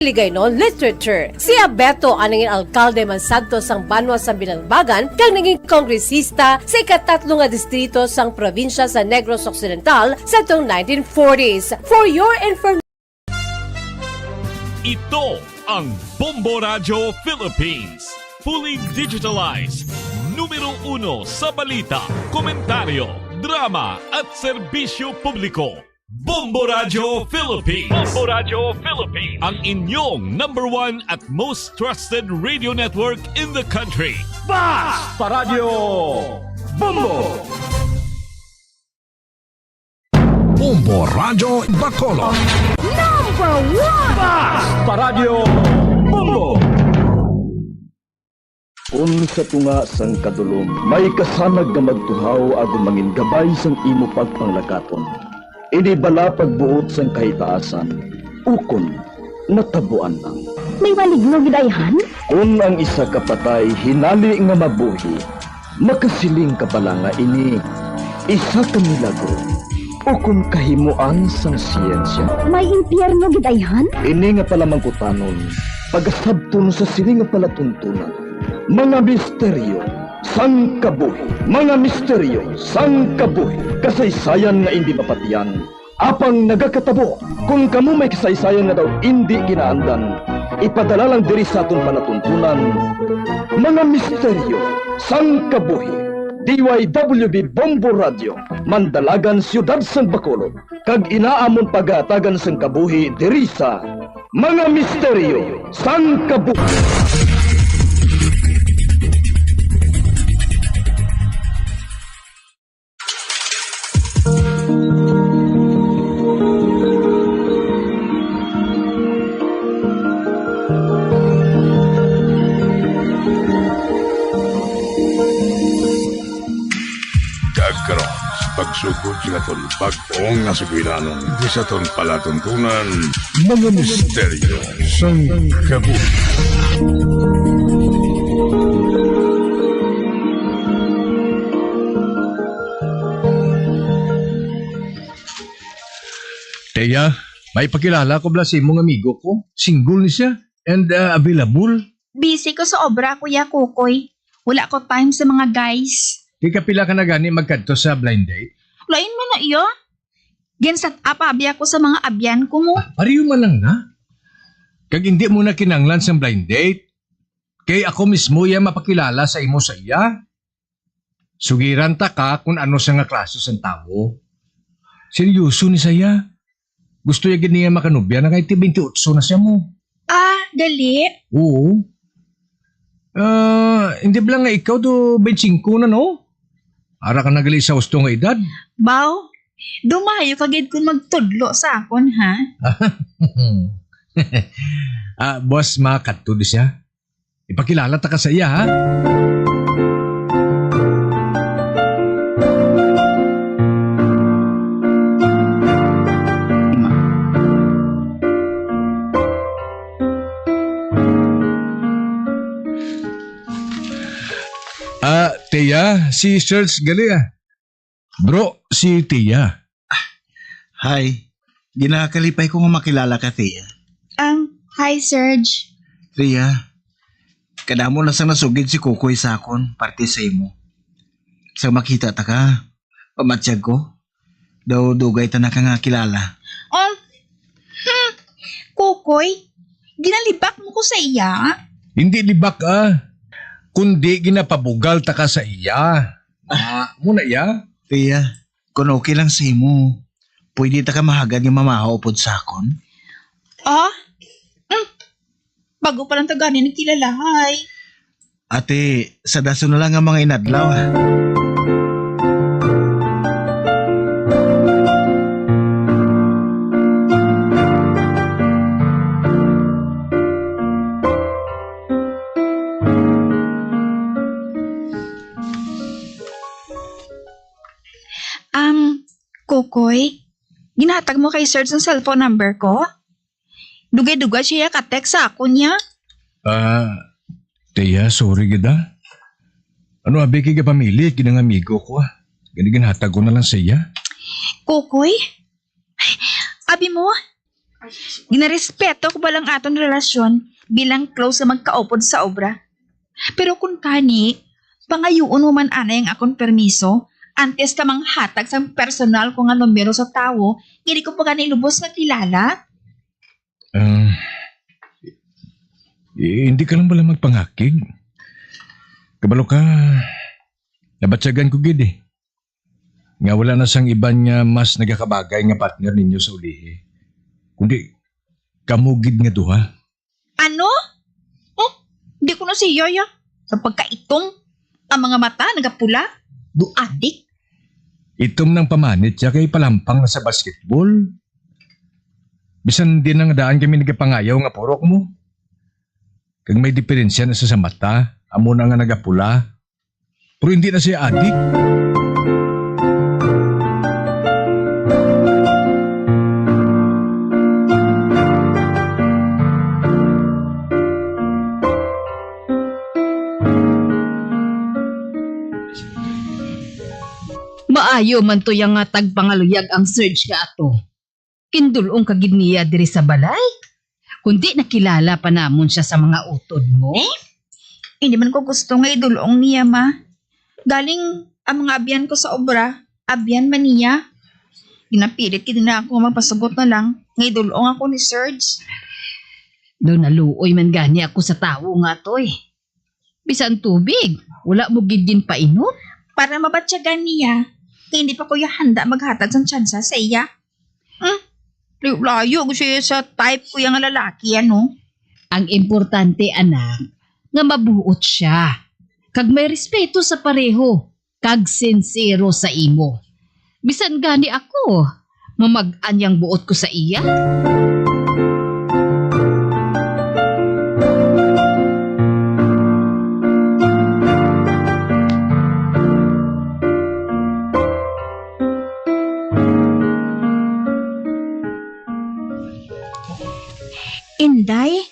Ligaynon Literature. Si Abeto ang naging alkalde man sadto sang Banwa sa Binalbagan kang naging kongresista sa ikatatlo nga distrito sang probinsya sa Negros Occidental sa tong 1940s. For your information, Ito ang Bombo Radio Philippines. Fully digitalized. Numero 1 sa balita, komentaryo, drama at serbisyo publiko. Bombo Radio Philippines. Bombo Radio Philippines. Ang inyong #1 at most trusted radio network in the country. Basta Radio Bombo! Bombo Radio Bacolod. #1! Basta Radio Bombo! Unsa tunga sang kadulom, may kasanag nga magtuhaw agong mangin gabay sang imo pagpanglakaton. Ini bala pagbuot sang kahitaasan, ukon natabuan lang. May maligno gidayhan? Kung ang isa kapatay hinali nga mabuhi, makasiling ka pala nga ini isa ka milagro. Ukon kahimuan sang siyensya. May impyerno gidayhan? Ini nga pala mangkutanon, pagasabton sa siling nga palatuntunan. Mga misteryo sang kabuhi. Mga misteryo sang kabuhi. Kasaysayan nga hindi mapatiyan. Apang nagakatabo, kung kamo may kasaysayan nga daw hindi ginaandan, ipadala lang diri sa atong palatuntunan. Mga misteryo sang kabuhi. DYWB Bombo Radio, Mandalagan, Siyudad San Bacolod. Kag inaamon pagatagan sang kabuhi diri sa Mga Misteryo sang Kabuhi. Karon pagsugod sa aton bag-ong nga sugiranon di sa aton palatuntunan mga misteryo sang kabuhi. Teya, may pakilala ko bala si mong amigo ko. Single ni siya and available. Busy ko sa obra, Kuya Kukoy. Wala ko time sa mga guys. Di ka pila ka na gani magkadto sa blind date. Lain mo na iyo. Gensat up abi ako sa mga abyan ko mo. Pariyo man lang na. Kag hindi mo na kinanglan sa blind date. Kay ako mismo ya mapakilala sa imo sa iya. Sugiran ta ka kung ano sa nga klase sa tao. Seryoso ni saya. Gusto ya gani nga makanubya na kahit 28 na siya mo. Ah, dali. Oo. Hindi ba lang nga ikaw do 25 na no? Ara ka nagali sa gusto nga edad. Baw, dumayo kagid kung magtudlo sa akon, ha? Boss, makadto di siya. Ipakilala ta ka sa iya, ha? Tia, si Serge gali ah. Bro, si Tia. Hi, ginakalipay ko nga makilala ka, Tia. Hi, Serge. Tia, kadamo na sa nasugid si Kukoy sa akon, parte sa imo. Sa makita ta ka, pamatsyag ko, daw dugay ta na ka nga kilala. Kukoy, ginalibak mo ko sa iya? Hindi libak ah. Kundi ginapabugal ta ka sa iya. Muna iya? Tia, kung okay lang sa imo, pwede ta ka mahagad nga mamahaw pod sa akon? Bago pa lang tagani nagkilalahay. Ate, sa daso na lang ang mga inadlaw. Kukoy, ginatag mo kay Serge ang cellphone number ko? Dugay-dugay siya ka-text sa ako niya. Tia, sorry gida. Ano abi kay pamili, ginang amigo ko ah. Gani hatag ko na lang sa iya. Kukoy? Abi mo, Ginarespeto ko balang aton relasyon bilang close na magkaupod sa obra. Pero kung kani, pangayuon mo man anay ang akong permiso, antes ka manghatag sa personal ko nga numero sa tao, hindi ko pa gani lubos na kilala. Hindi ka lang pala magpangakig. Kabalo ka, nabatsagan ko gid eh. Nga wala na sang iban nga mas nagakabagay nga partner ninyo sa ulihi. Kundi, kamugid nga duha. Ano? Oh, di ko na si Yoya. Sa pagkaitong, ang mga mata nagapula, duadik. Itom ng pamanit siya kay palampang na sa basketball. Bisan din ang daan kami nagapangayaw nga purok mo. Kag may diferensya na sa mata, amo na nga nagapula. Pero hindi na siya adik. Maayo man to yang nga tagpangaluyag ang search ka ato. Kindulong kagid niya diri sa balay. Kundi nakilala pa namon siya sa mga utod mo. Hindi man ko gusto nga idulong niya, ma. Galing ang mga abyan ko sa obra, abyan man niya. Ginapilit kid na ako magpasugot na lang nga idulong ako ni Serge. Doon naluoy man gani ako sa tao nga to eh. Bisan tubig, wala mo gid din painom. Para mabatyagan niya, hindi pa ko handa maghatag ng tsansa sa iya. Layo ko siya sa type ko yung lalaki, ano? Ang importante, anak, nga mabuot siya. Kag may respeto sa pareho, kag sincero sa imo. Bisan gani ako, mamag-an yang buot ko sa iya. Inday,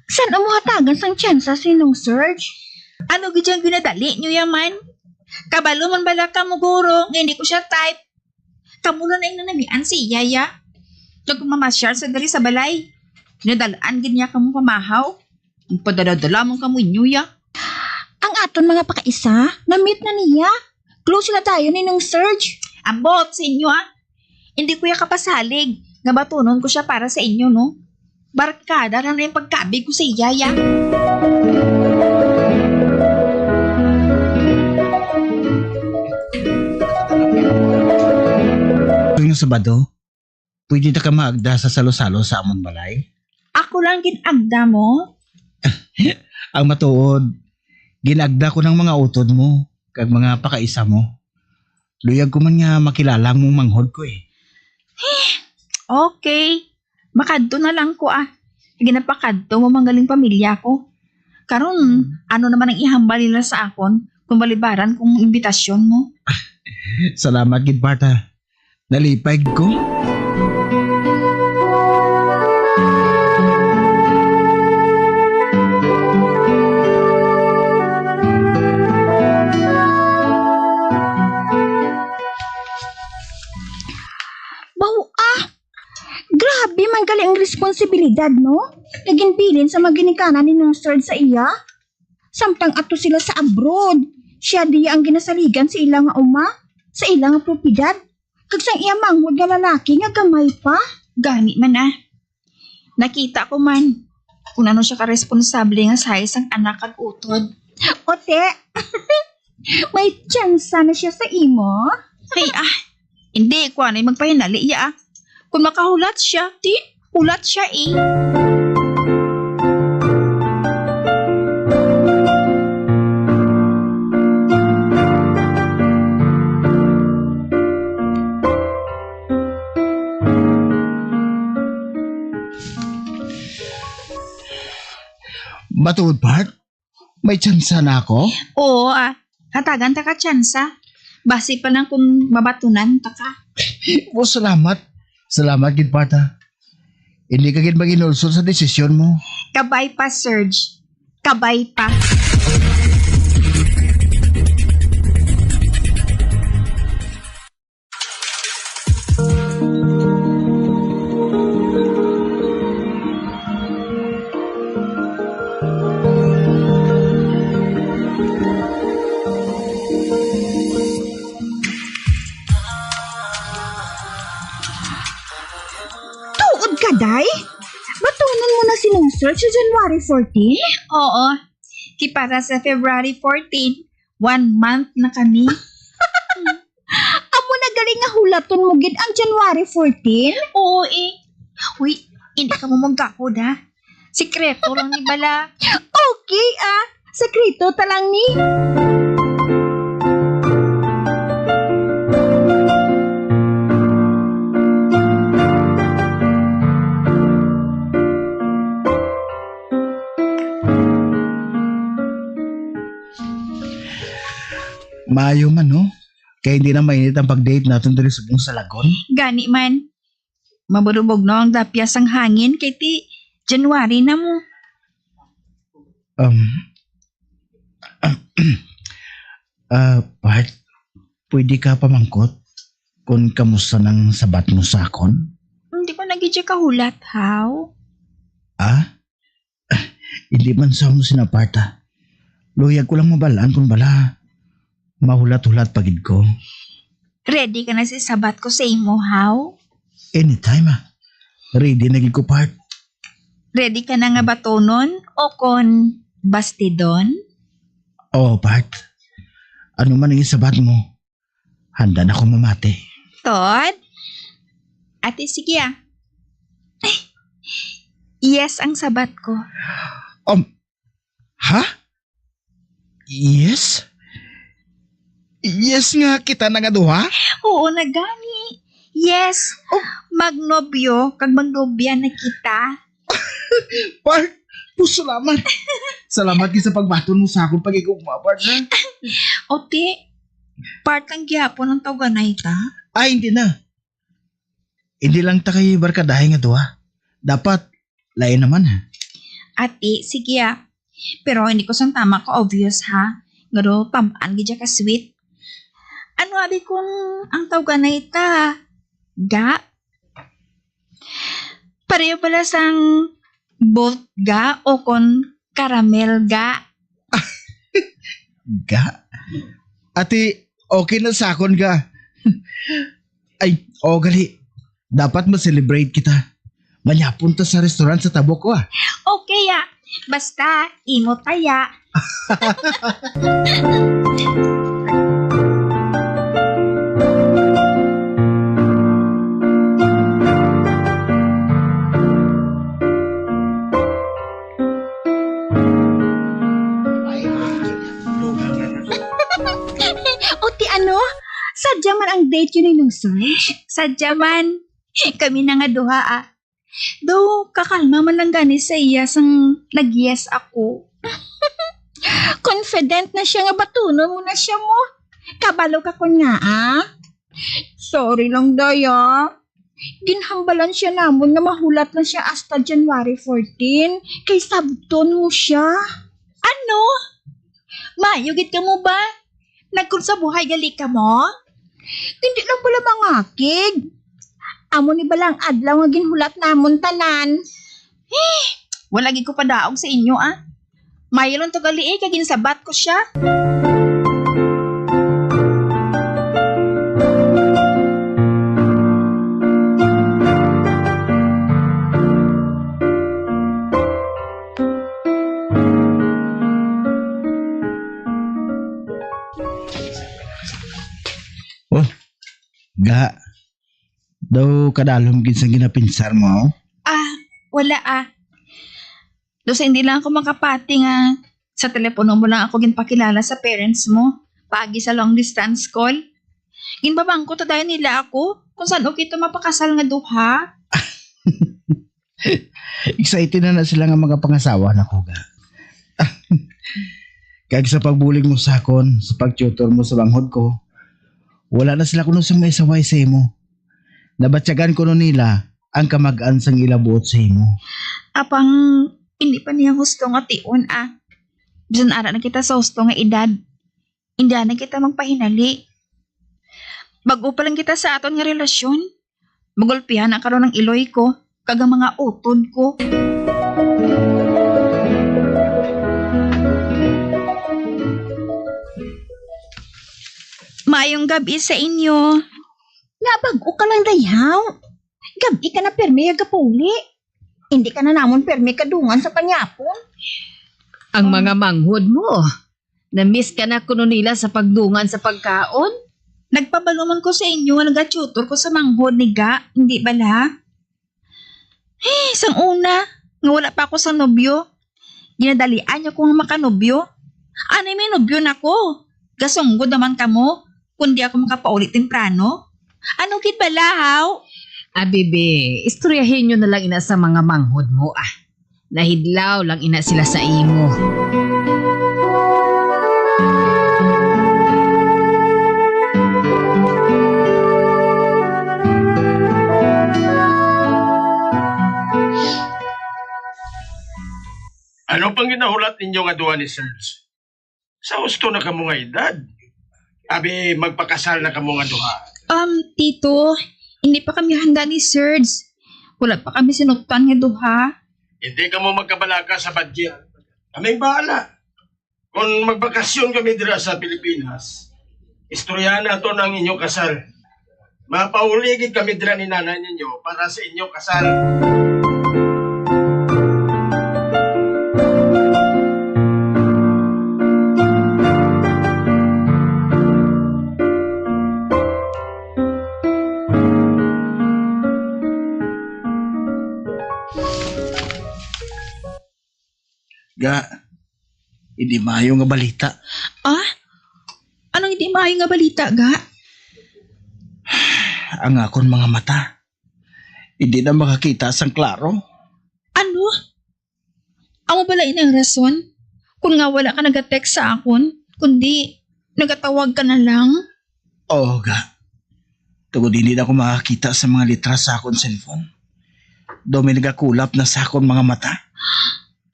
saan ang hatagan sang tsansa sinong Serge? Ano gidyang ginadali nyo yaman? Kabalo man bala ka mo guro, nga hindi ko siya type. Kamulo na yung nanamian si Yaya. Kag mamasyar sa dali sa balay. Nadalaan gid niya kamo pamahaw. Ang padadadala mong kamo inyo ya. Ang aton mga pakaisa, na-meet na niya. Close na tayo ni nung Serge. Ambot sa inyo Hindi ko ya kapasalig. Nga batunon ko siya para sa inyo, no? Barkada na yung pagkabig ko sa Yaya. Tuwing Sabado, pwede na ka maagda sa salo-salo sa amon balay? Ako lang ginagda mo. Ang matuod, ginagda ko ng mga utod mo, kag mga pakaisa mo. Luyag ko man nga makilala mong manghod ko eh. Okay. Makadto na lang ko Ginapakadto mo manggaling pamilya ko. Karon, ano naman ang ihambal nila sa akon kung balibaran kung imbitasyon mo? Salamat gid Barta. Nalipay ko. Grabe man gali ang responsibilidad, no? Naginbilin sa maginikanan ni nung Serge sa iya. Samtang ato sila sa abroad. Siya diya ang ginasaligan sa ilang nga uma, sa ilang nga propiedad. Kag sang iya manghod nga lalaki nga gamay pa. Gani man Nakita ko man kung ano siya ka-responsable nga sa isang anak kag utod. Ote, may tsansa na siya sa imo. Hey hindi ko anay magpahinali Kung makahulat siya, hulat siya eh. Matuod Bart, may tsansa na ako? Oo hatagan ta ka tsansa. Basi pa lang kung mabatunan ta ka. O salamat. Salamat gid Barta. Hindi ka gid maginulsol sa desisyon mo. Kabay pa, Serge. Kabay pa. search sa January 14? Oo. Para sa February 14, 1 month na kami. Amo na galing nga hulaton mo gid ang January 14? Oo eh. Uy, hindi ka mo magkakod ha. Sikreto lang ni Bala. Okay sekreto talang ni. Maayo man, no? Kaya hindi na mainit ang pag-date natin dito sa buong Salagon. Gani man. Maburubog no ang dapyas ang hangin kay ti January na mo. Part, pwede ka pamangkot kung kamusta ng sabat mo sa akon? Hindi ko nagidya kahulat, how? Hindi man sa mo sinaparta. Luyag ko lang mabalaan kung bala. Mahulat-hulat pagid ko. Ready ka na si sabat ko sa imo, how? Anytime Ready na gid ko, part. Ready ka na nga batonon o kon bastidon? Oo, part. Ano man ang isabat mo, handa na akong mamati. Todd? Ate, sige Ay, yes ang sabat ko. Ha? Yes? Yes nga kita na nga duha? Oo, nagani. Yes. Magnobyo, kag magnobya na kita. Part, salamat. Salamat sa pagbaton mo sa akong pag-igugma, part, ha? Ote, part ang gyapon ng tawganay ta. Hindi na. Hindi lang ta kay barkadahe nga duha. Dapat, lain naman, ha? Ate, sige Pero hindi ko sang tama ka obvious ha. Ngaro tamaan gidya ka sweet. Ano abi kung ang tawganay ta? Ga? Pareho pala sang both ga o kon caramel ga. Ga? Ate, okay na sa akon ga. Ay, gali. Dapat ma-celebrate kita. Manyapunta sa restaurant sa tabok ko Okay Basta, imo taya. Ote sadya man ang date yun nung search? Sadya man. Kami na nga duha Though, kakalma man lang gani sa iya sang nag-yes ako. Confident na siya nga batuno mo na siya mo. Kabalo ka kon nga Sorry lang daya. Ginhambalan siya namon nga mahulat lang siya hasta January 14 kay sabton mo siya. Ano? Mayugit ka mo ba? Nagkun sa buhay gali ka mo? Hindi lang pala mangakig. Amo ni balang adlaw nga ginhulat namon tanan. Wala gid ko padaog sa inyo Mayroon to gali kag ginsabat ko siya. Ga. Daw kadalom gid sa ginapinsar mo. Wala Dosa hindi lang ako makapati nga sa telepono mo lang ako ginpakilala sa parents mo. Pagi sa long distance call. Ginbabang ko to dahil nila ako kung saan okay to mapakasal nga duha. Excited na sila nga magapangasawa na ko ga. Kag sa pagbulig mo sa akon, sa pagtutor mo sa banghod ko, wala na sila kuno sang may saway sa imo. Nabatyagan ko no nila ang kamag-an sang ilabuot sa imo. Apang hindi pa niya husto nga tion Bisan ara na kita sa husto nga edad. Hindi na kita magpahinali. Bago pa lang kita sa aton nga relasyon. Magulpihan na karon ng iloy ko, kag ang mga utod ko. Maayong gabi sa inyo. Nga bago ka lang dayaw. Gabi ka na perme agapuli. Hindi ka na namon permi kadungan sa panyapon. Ang mga manghod mo, na-miss ka na kuno nila sa pagdungan sa pagkaon? Nagpabaluman ko sa inyo, nag-tutor ko sa manghod ni Ga, hindi bala? Sang una, nga wala pa ako sa nobyo. Ginadalian niyo kung makanobyo. Ano may nobyo na ko? Gasunggod naman kamo, kundi ako makapaulit temprano. Ano kit bala, haw? Bebe, istoryahin nyo na lang ina sa mga manghod mo Nahidlaw lang ina sila sa imo. Ano pang ginahulat ninyo nga duha ni Serge? Sa gusto na kamo nga edad. Abi, magpakasal na kamo nga duha. Tito, hindi pa kami handa ni Serge. Wala pa kami sinuktan nga duha. Hindi ka mo magkabalaka sa budget. Kaming bahala. Kung magbakasyon kami dira sa Pilipinas, istoryahan na to ng inyong kasal. Mapauligid kami dira ni nanay ninyo para sa inyong kasal. Ga, hindi maayo nga balita. Anong hindi maayo nga balita, Ga? Ang akon mga mata, hindi na makakita sang klaro. Ano? Amo bala inang rason? Kung nga wala ka nag-text sa akon, kundi nagatawag ka na lang? Oo, Ga. Tugod hindi na ako makakita sa mga litra sa akon cellphone. Daw may nagakulap na sa akon mga mata.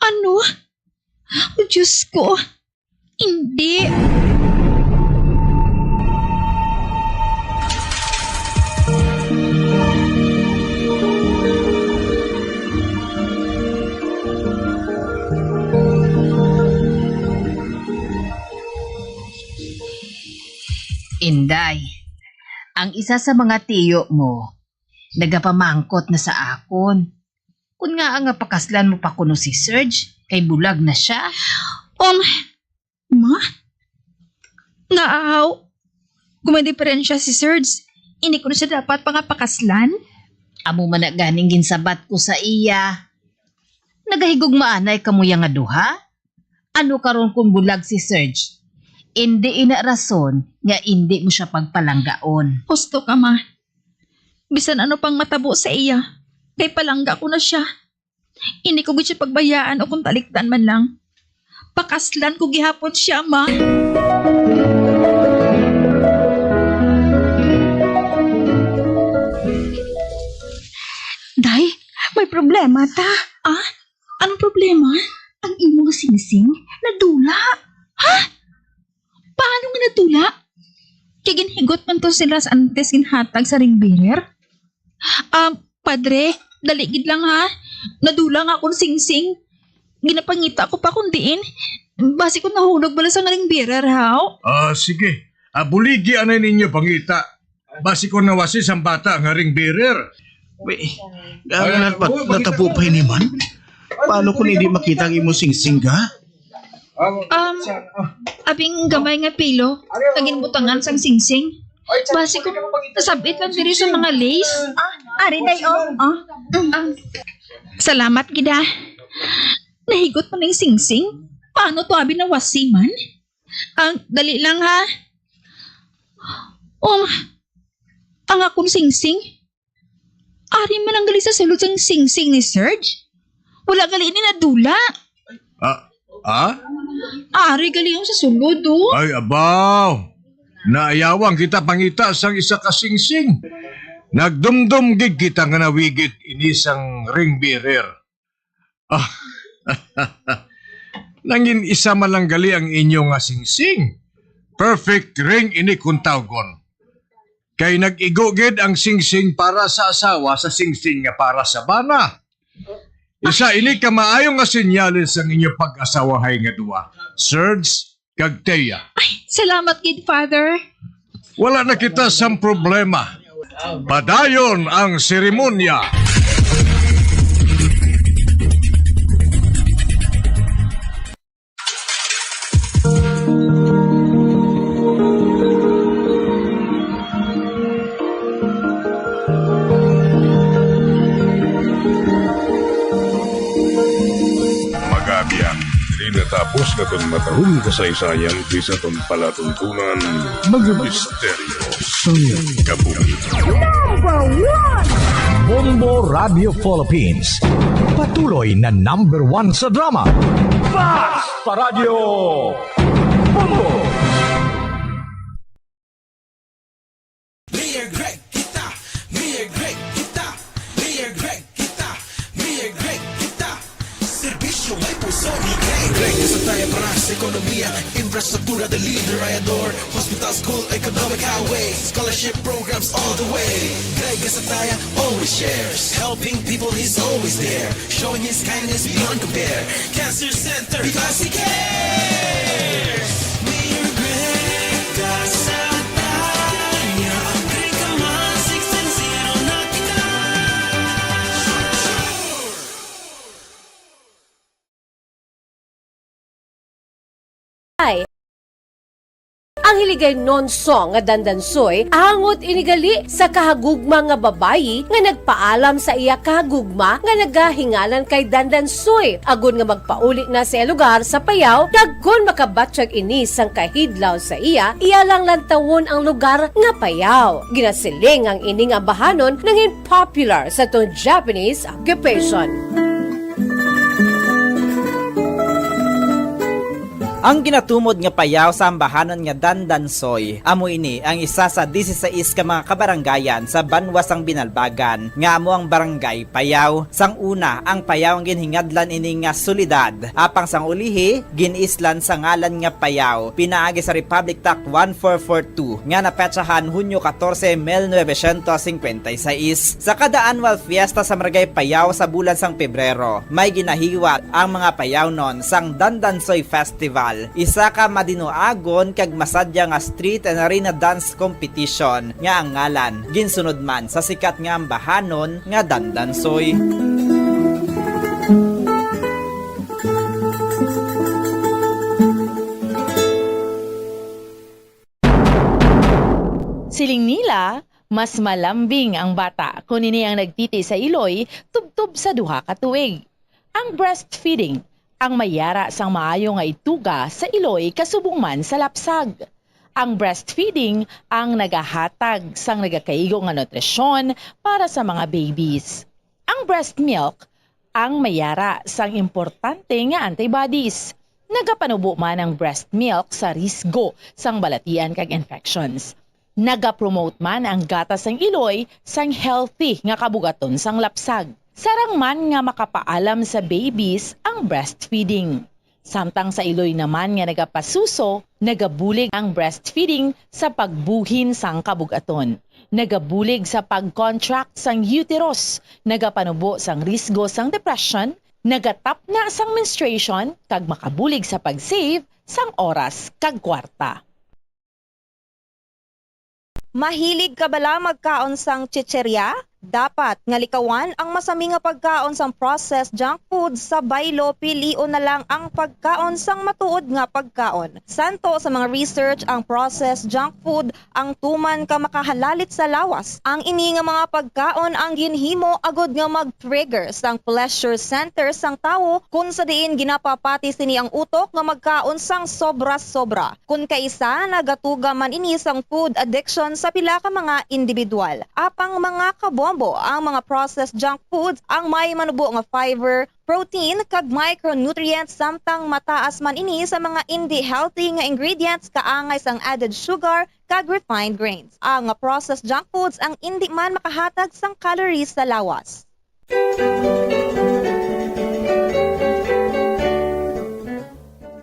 Ano? Oh, Diyos ko. Hindi. Inday, ang isa sa mga tiyo mo, nagapamangkot na sa akon. Kung nga ang pakaslan mo pa kuno si Serge, kay bulag na siya. Ma? Naaw. Kung may diferensya si Serge, hindi ko na siya dapat pangapakaslan? Amo man na ganing ginsabat ko sa iya. Nagahigog maanay kamuya nga duha? Ano karon kung bulag si Serge? Hindi ina rason nga hindi mo siya pagpalanggaon. Husto ka, ma. Bisan ano pang matabo sa iya, kay palangga ko na siya. Hindi ko siya pagbayaan o kung talikdan man lang. Pakaslan ko gihapon siya, ma. Day, may problema ta. Anong problema? Ang imo nga singsing, nadula. Paano nga natula? Kaya ginhigot man to sila sa antes ginhatag sa ring bearer? Padre, daligid lang ha. Nadula nga akong singsing. Ginapangita ko pa kundiin. Basi ko nahulog bala sa ring bearer, haw? Sige. Buligi anay ninyo pangita. Basi ko nawasis ang bata nga ring bearer. Wait, natabo pa ni man? Paano kung hindi makita ang imo singsing, Ga? Abing gamay nga pilo, tagin butangan sang singsing. Basi ko, nasabit lang diri sa mga lace. Ari day, Salamat, gida. Nahigot pa ng singsing. Paano to abi na wasiman? Dali lang ha. Ang akong singsing. Ari man ang gali sa sulod sang singsing ni Serge. Wala gali ni nadula. Ari gali yung sa sulod, oh. Ay, abaw! Naayawang kita pangita sang isa kasingsing. Nagdumdum gig kita nga nawigit inisang ring bearer. Nangin isa malang gali ang inyo nga singsing. Perfect ring ini kuntawgon. Kay nag-igugid ang singsing para sa asawa sa singsing nga para sa bana. Isa ini ka maayong nga senyales ang inyong pag-asawahay nga duwa. Serge kag Teya. Salamat, kid father. Wala na kita sang problema. Padayon ang seremonya. Di natapos na itong matahong kasaysayan di sa itong palatuntunan mga misteryo sa kabuhi. Bombo Radio Philippines. Patuloy na #1 sa drama. Basta Radio Bombo! Economía, infraestructura de liderador, hospital, school, economic highway, scholarship programs all the way. Greg Gasataya always shares, helping people he's always there, showing his kindness beyond compare. Cancer Center because he cares. Mayor Greg Gasataya, Greg Kaman 610 na kita. Ang hiligay non-song nga dandansoy angot inigali sa kahagugma nga babayi nga nagpaalam sa iya kahagugma nga nagahingalan kay dandansoy. Agon nga magpauli na sa lugar sa Payaw, dagkon makabatsyag ini sang kahidlaw sa iya lang lantawon ang lugar nga Payaw. Ginasiling ang ining ambahanon nangin popular sa tong Japanese occupation. Ang ginatumod nga Payaw sa ambahanon nga Dandansoy, amo ini ang isa sa 16 ka mga kabaranggayan sa Banwa sang Binalbagan, nga amo ang barangay Payaw. Sang una, ang Payaw ang ginhingadlan ini nga solidad, apang sang ulihi, ginislan sa ngalan nga Payaw, pinaagi sa Republic Act 1442, nga napetsahan Hunyo 14, 1956. Sa kada annual fiesta sa Barangay Payaw sa bulan sang Pebrero, may ginahiwat ang mga Payawnon sang Dandansoy Festival. Isa ka madinuagon kag masadya nga street and arena dance competition nga ang ngalan ginsunod man sa sikat nga ambahanon nga Dandansoy. Siling nila, mas malambing ang bata kung ini ang nagtiti sa iloy tubtob sa duha ka tuig. Ang breastfeeding ang mayara sang maayo nga ituga sa iloy kasubong man sa lapsag. Ang breastfeeding ang nagahatag sang nagakaigo nga nutrisyon para sa mga babies. Ang breast milk ang mayara sang importante nga antibodies. Nagapanubo man ang breast milk sa risgo sang balatian kag infections. Nagapromote man ang gatas sang iloy sang healthy nga kabugaton sang lapsag. Sarang man nga makapaalam sa babies ang breastfeeding. Samtang sa iloy naman nga nagapasuso, nagabulig ang breastfeeding sa pagbuhin sang kabugaton. Nagabulig sa pag-contract sang uterus, nagapanubo sang risgo sang depression, nagatap na sang menstruation, kag makabulig sa pag-save sang oras kag kwarta. Mahilig ka bala magkaon sang chicherya? Dapat nga likawan ang masami nga pagkaon sang processed junk food sa baylo, pilion na lang ang pagkaon sang matuod nga pagkaon. Santo sa mga research ang processed junk food ang tuman ka makahalalit sa lawas. Ang ini nga mga pagkaon ang ginhimo agod nga mag-trigger sang pleasure center sang tawo kung sa diin ginapapati sini ang utok nga magkaon sang sobra-sobra. Kung kaisa nagatuga man ini sang food addiction sa pila ka mga individual. Apang mga kabom ang mga processed junk foods ang may manubo nga fiber, protein kag micronutrients samtang mataas man ini sa mga hindi healthy nga ingredients kaangay sang added sugar kag refined grains. Ang mga processed junk foods ang hindi man makahatag sang calories sa lawas.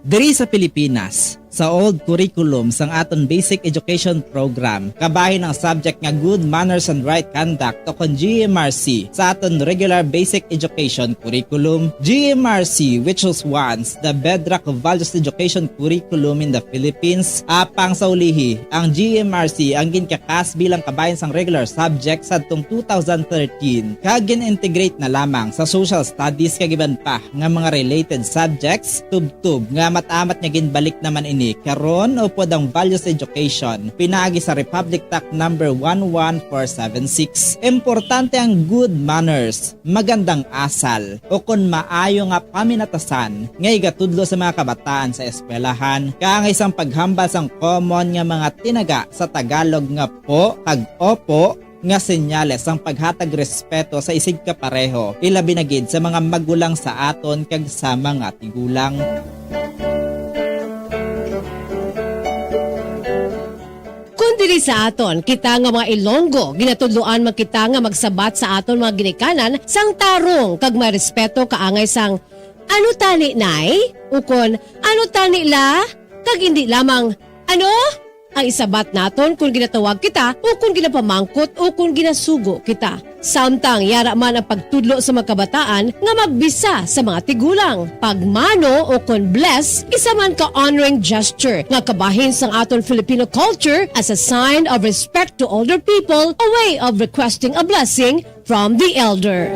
Diri sa Pilipinas, sa old curriculum sang aton basic education program, kabahin ang subject nga good manners and right conduct o kon GMRC sa aton regular basic education curriculum. GMRC, which was once the bedrock of values education curriculum in the Philippines, apang sa ulihi, ang GMRC ang ginkakas bilang kabahin sang regular subject sa atong 2013 kag gin-integrate na lamang sa social studies kag iban pa nga mga related subjects tubtub nga matamat nga ginbalik naman ini kini karon upod ang values education pinaagi sa Republic Act number 11476. Importante ang good manners, magandang asal o kun maayo nga paminatasan nga igatudlo sa mga kabataan sa eskwelahan kang isang paghambal sang common nga mga tinaga sa Tagalog nga po kag opo nga senyales ang paghatag respeto sa isig kapareho ilabi na gid sa mga magulang sa aton kag sa mga tigulang. Kung dili sa aton, kita nga mga Ilonggo, ginatudloan man kita nga magsabat sa aton mga ginikanan sang tarong kag may respeto kaangay sang ano tani nay? Ukon ano tani la? Kag hindi lamang ano? Ang isabat naton kung ginatawag kita o kung ginapamangkot o kung ginasugo kita. Samtang yara man ang pagtudlo sa mga kabataan nga magbisa sa mga tigulang. Pagmano o kung bless, isa man ka honoring gesture nga kabahin sang aton Filipino culture as a sign of respect to older people, a way of requesting a blessing from the elder.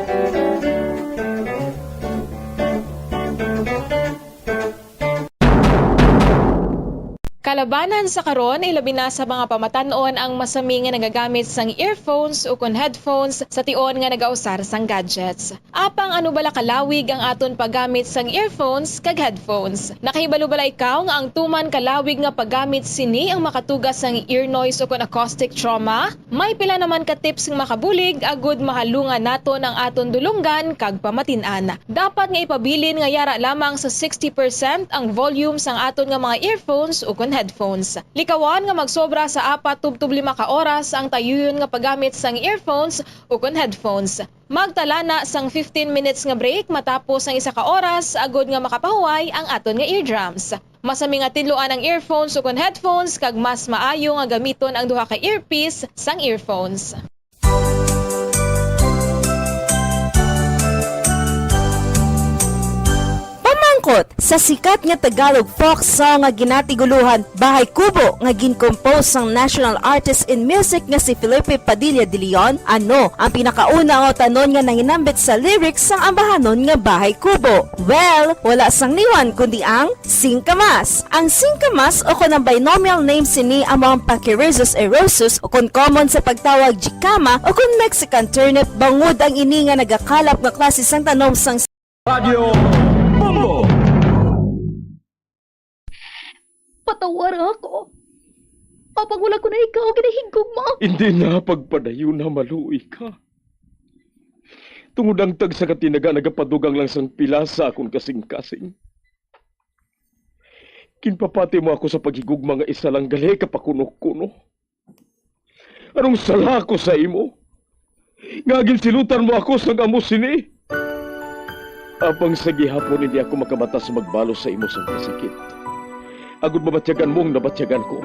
Kalabanan sa karon ilabi na sa mga pamatanon ang masami nga nagagamit sang earphones o kon headphones sa tion nga nagausar sang gadgets. Apang ano bala kalawig ang aton paggamit sang earphones kag headphones. Nakahibalo bala ikaw nga ang tuman kalawig nga paggamit sini ang makatugas sang ear noise o kon acoustic trauma? May pila naman ka tips nga makabulig agud mahalungan naton ang aton dulunggan kag pamatin-an. Dapat nga ipabilin nga yara lamang sa 60% ang volume sang aton nga mga earphones o kon headphones. Likawan nga magsobra sa 4-5 ka oras ang tayuyon nga paggamit sang earphones o kon headphones. Magtala na sang 15 minutes nga break matapos ang 1 ka oras agod nga makapahuway ang aton nga eardrums. Masami nga tidloan ang earphones o kon headphones kag mas maayo nga gamiton ang duha ka earpiece sang earphones. Sa sikat nga Tagalog folk song nga ginatiguluhan Bahay Kubo nga gincompose sang national artist in music nga si Felipe Padilla de Leon, ano ang pinakauna nga tanon nga nanginambit sa lyrics sang ambahanon nga Bahay Kubo? Well, wala sang niwan kundi ang singkamas. Ang singkamas o kon ang binomial name sini among Pachyrhizos erosus o kon common sa pagtawag jicama o kon Mexican turnip bangod ang ini nga nagakalap nga klase sang tanom sang Radio Bombo. Patawar ako. Apag wala ko na ikaw, ginahigog mo. Hindi na pagpadayo na maluoy ka. Tungod ang tag sa katinaga nagapadugang lang sang pila sa akong kasing-kasing. Kinpapati mo ako sa paghigug mga isa lang gali kapakuno-kuno. Anong sala ko sa imo? Ngagin silutan mo ako sa amo sini. Apang sa gihapon hindi ako makabatas magbalo sa imo sang kasakit. Agud mabatyagan mong nabatyagan ko.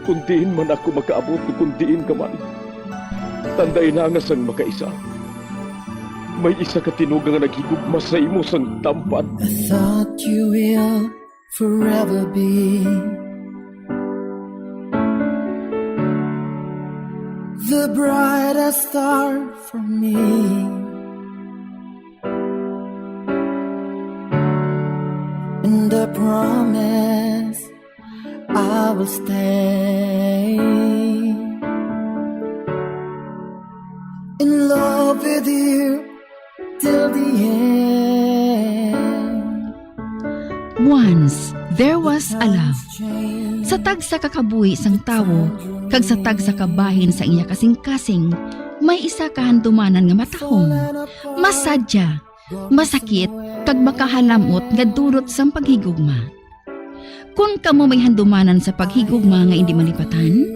Kundiin man ako makaabot, kundiin ka man. Tanday na nga sang makaisa. May isa ka tinugang nga naghigugma sa imo sang tampat. I thought you will forever be the brightest star for me. And I promise I will stay in love with you till the end. Once, there was a love. Sa tag sa kakabuhi sang tawo, kag sa tag sa kabahin sa iya kasing-kasing, may isa kahandumanan nga matahong, masadya, masakit, kag makahalamot nga durot sang paghigugma. Kung kamo may handumanan sa paghigugma nga hindi malipatan,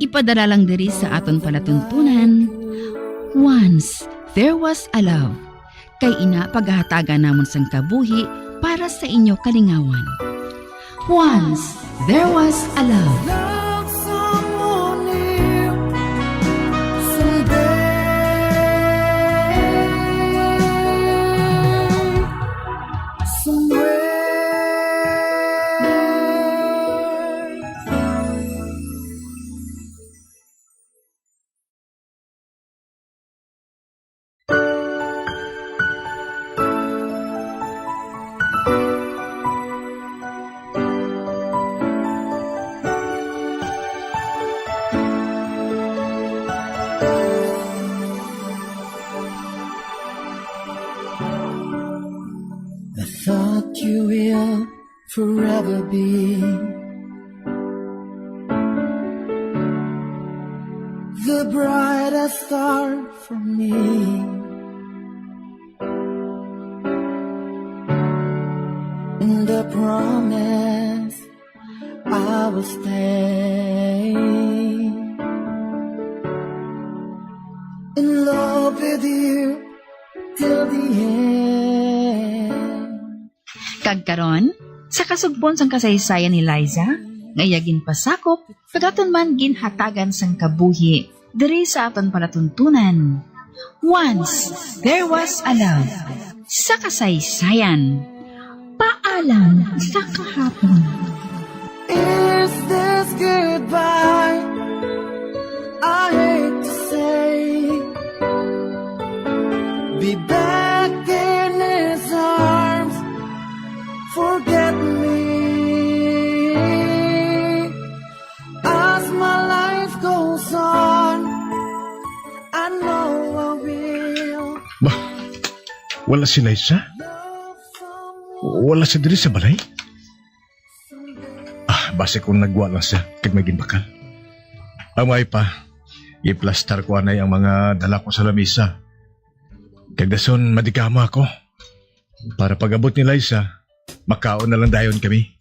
ipadala lang diri sa aton palatuntunan. Once, there was a love. Kay ina paghahatagan namon sang kabuhi para sa inyo kalingawan. Once, there was a love. Love someone new someday. Somewhere. the thought you will forever be the brightest star for me. And the promise I will stay in love with you till the end. Kagkaron, sa kasugbon sang kasaysayan ni Liza, ngayagin pasakop, kagaton man ginhatagan sang kabuhi, diri sa aton palatuntunan. Once, there was a love. Sa kasaysayan, paalam sa kahapon. Is this goodbye? I hate to say, be back in his arms, forget me. As my life goes on, I know I will. Wala si Liza? Wala siya diri sa balay? Base kung nagwa lang siya kag may ginbakal. Amay pa, i-plastar ko anay ang mga dala ko sa lamisa. Kag dason madikama ako. Para pag-abot ni Liza, makaon na lang dayon kami.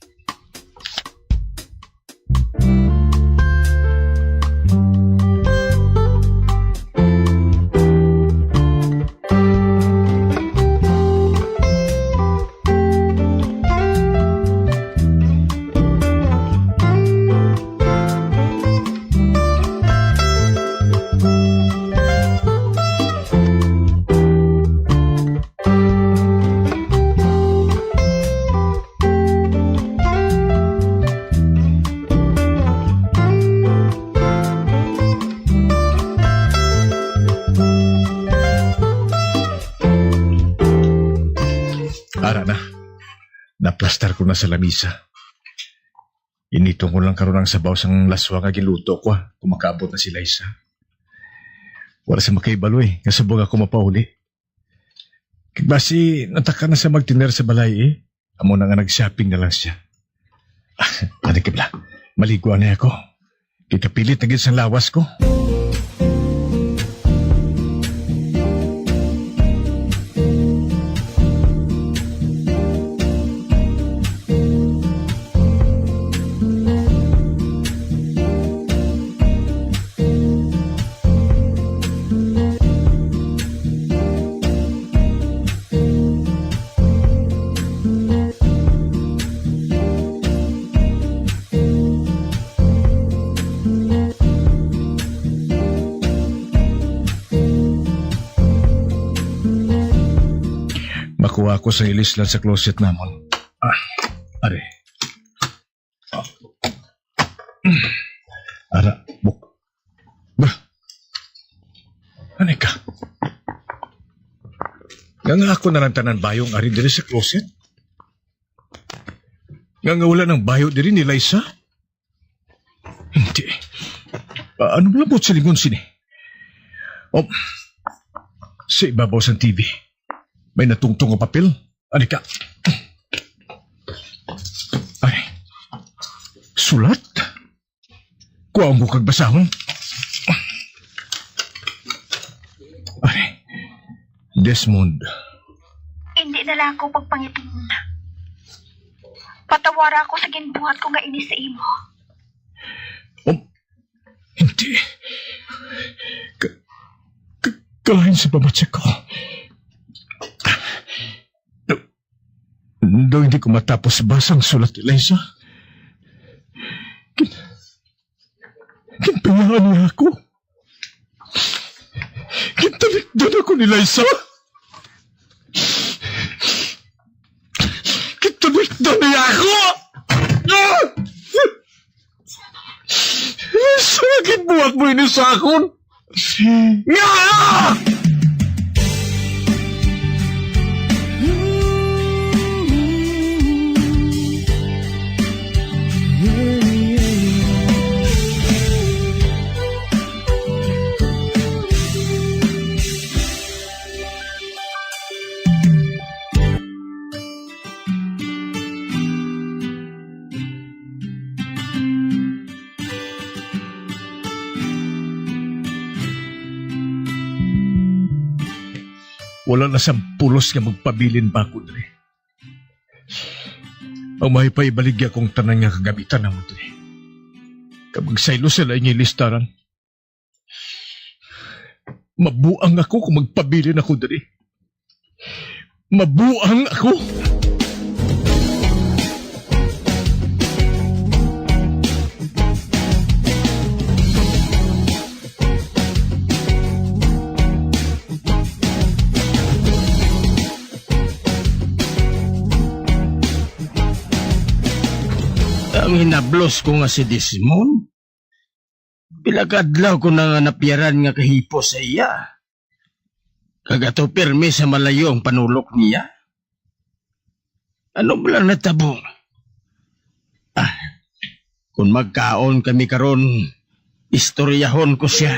Naplastar ko na sa lamisa. Initong ko lang karon ang sabaw sang laswa nga giluto ko kung makaabot na si Liza. Wala sa makaibalo kasubog ako mapauli. Basi nataka na sa magtiner sa balay Amo na nga nag-shopping na lang siya. Ano kibla, maliguan na ako. Kikapilit na gid sang lawas ko. Makuha ko sa ilis lang sa closet namon. Are. Ara, buk. Bah. Anay ka? Nga ako na lang tanan bayong ari diri sa closet? Nga wala ng bayo diri ni Liza? Hindi. Ano ba labot sa lingon sini? Sa ibabaw sa TV. May natungtong o papel? Ano ka? Ay, sulat? Kuwaon ko kagbasahon? Ay, Desmond. Hindi na lang ako pagpangitin. Patawara ako sa ginbuhat ko nga ini sa imo. Hindi. Kalahin sa pamatsya ko. Daw hindi ko matapos basang sulat ni Liza. Kinpayaan niya ako. Kintalikdan ako ni Liza. Kintalikdan niya ako! Sakit buhat mo ini sa akon. Nga! Wala na sampulos nga magpabilin pa ako dre. Ang mahipaibaligya kong tanan nga kagamitan na mo dre. Kapag saylo sila inyong listaran, mabuang ako kung magpabilin ako dre. Mabuang ako! Ang hinablos ko nga si Desmond, pilakadlaw ko na nga napiyaran nga kahipo sa iya. Kagato pirme sa malayo ang panulok niya. Ano ba lang natabo? Kung magkaon kami karon, istoryahon ko siya.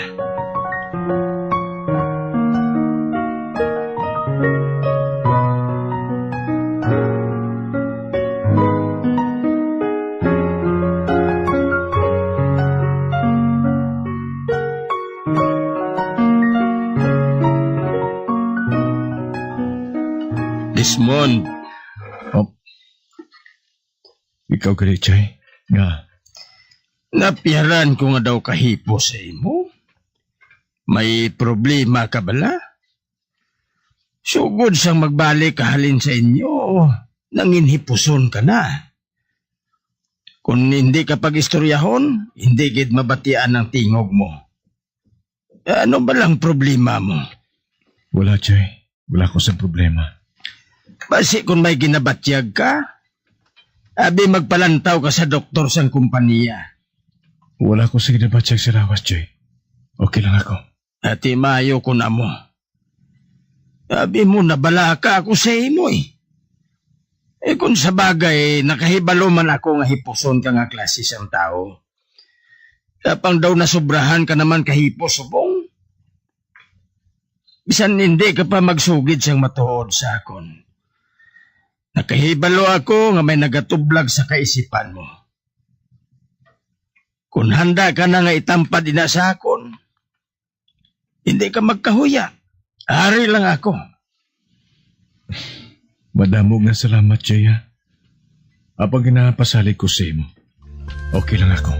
Desmond. Ikaw gali, Chay. Nga. Napiyaran ko nga daw kahipo sa imo. May problema ka bala? Sugod sang magbalik kahalin sa inyo, nanginhipuson ka na. Kung hindi ka pag-istoryahon, hindi gid mabatian ang tingog mo. Ano ba lang problema mo? Wala, Chay. Wala ko sa problema. Basi kung may ginabatyag ka, abi magpalantaw ka sa doktor sang kumpanya. Wala ko sa ginabatyag sa lawas, Chay. Okay lang ako. Ati mayo ko na mo. Abi mo nabala ka ako sa imo eh. Kung sa bagay, nakahibalo man ako nga hipuson ka nga klase sang tao. Kapang daw nasubrahan ka naman kahipos, subong. Bisan hindi ka pa magsugid siyang matuod sa akon. Nakahibalo ako nga may nagatublag sa kaisipan mo. Kung handa ka na nga itampad ina sa akon, hindi ka magkahuya. Ari lang ako. Madamog na salamat, Jaya. Apang ginapasalig ko sa imo, okay lang ako.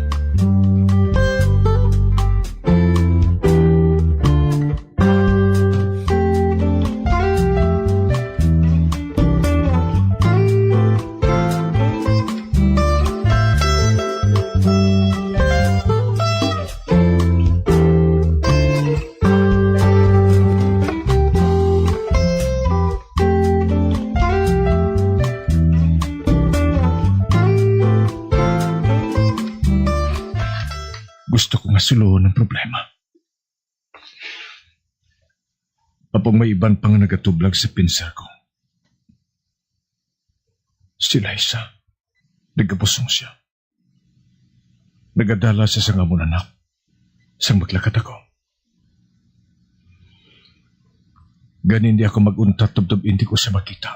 Gusto ko masuluhan ng problema. Apang may iban pang nagatublag sa pinsa ko. Si Liza, nagkapusong siya. Nagadala siya sa ngamon anak, sang maglakad ako. Ganin di ako mag-untat tubtob hindi ko siya makita.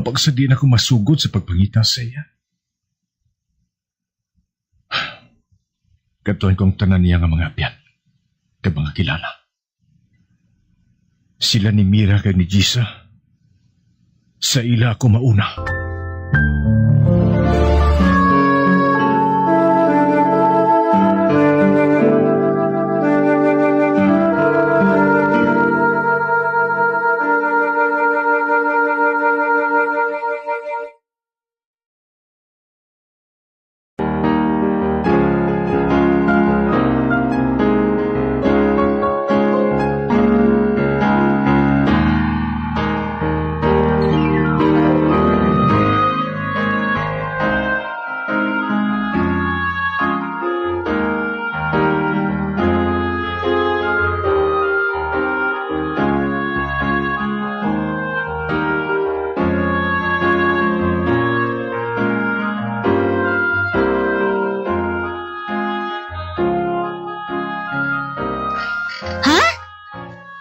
Apag sa di na ako masugod sa pagpangita sa iya. Katuan kong tanan niya nga mga abyan, kag mga kilala. Sila ni Mira kag ni Gisa, sa ila ako mauna.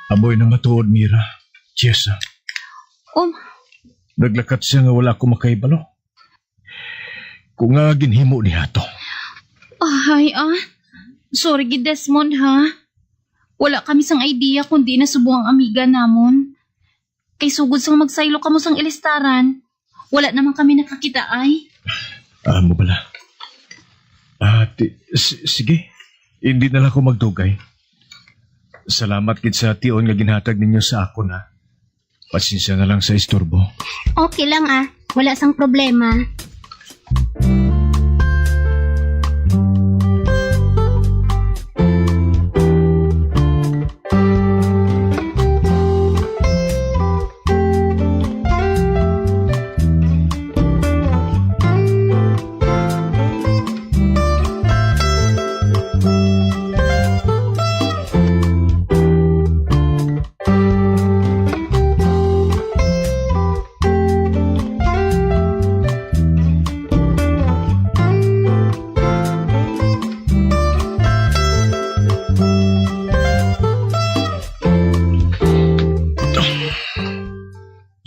Amoy na matuod, Mira. Jessa. Naglakat siya nga wala ko makaibalo. Kung nga ginhimo ni Hato. Ay, sorry, Desmond, ha? Wala kami sang idea kundi nasubo ang amiga namon. Kay sugod sang magsaylo kamo sang ilistaran. Wala naman kami nakakita ay. Mo bala. Sige. Hindi na lang ako magdugay. Salamat kit sa tion nga ginhatag ninyo sa ako na. Pasensya na lang sa istorbo. Okay lang Wala sang problema.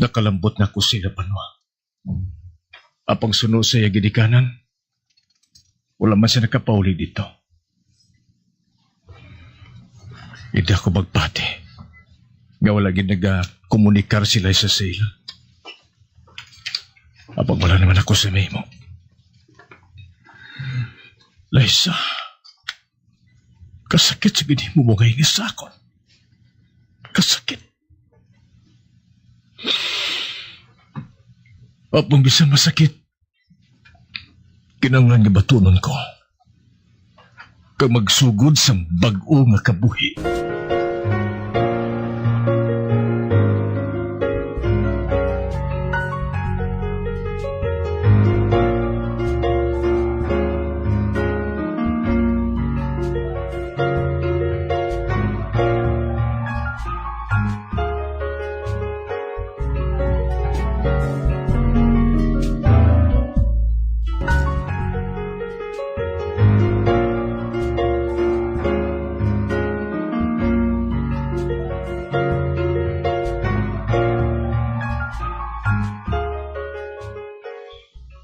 Nakalambot na ko sila Banwa. Apang suno sa gidikanan, wala man siya nakapauli dito. Hindi ako magpati. Nga wala nag-komunikar sila sa sila. Apang wala naman ako sa memo. Liza, kasakit sa gini mo mga ingis sa akon. Kasakit. Apang bisan masakit, kinanglan nga batunon ko. Kag magsugod sa bag-o nga kabuhi.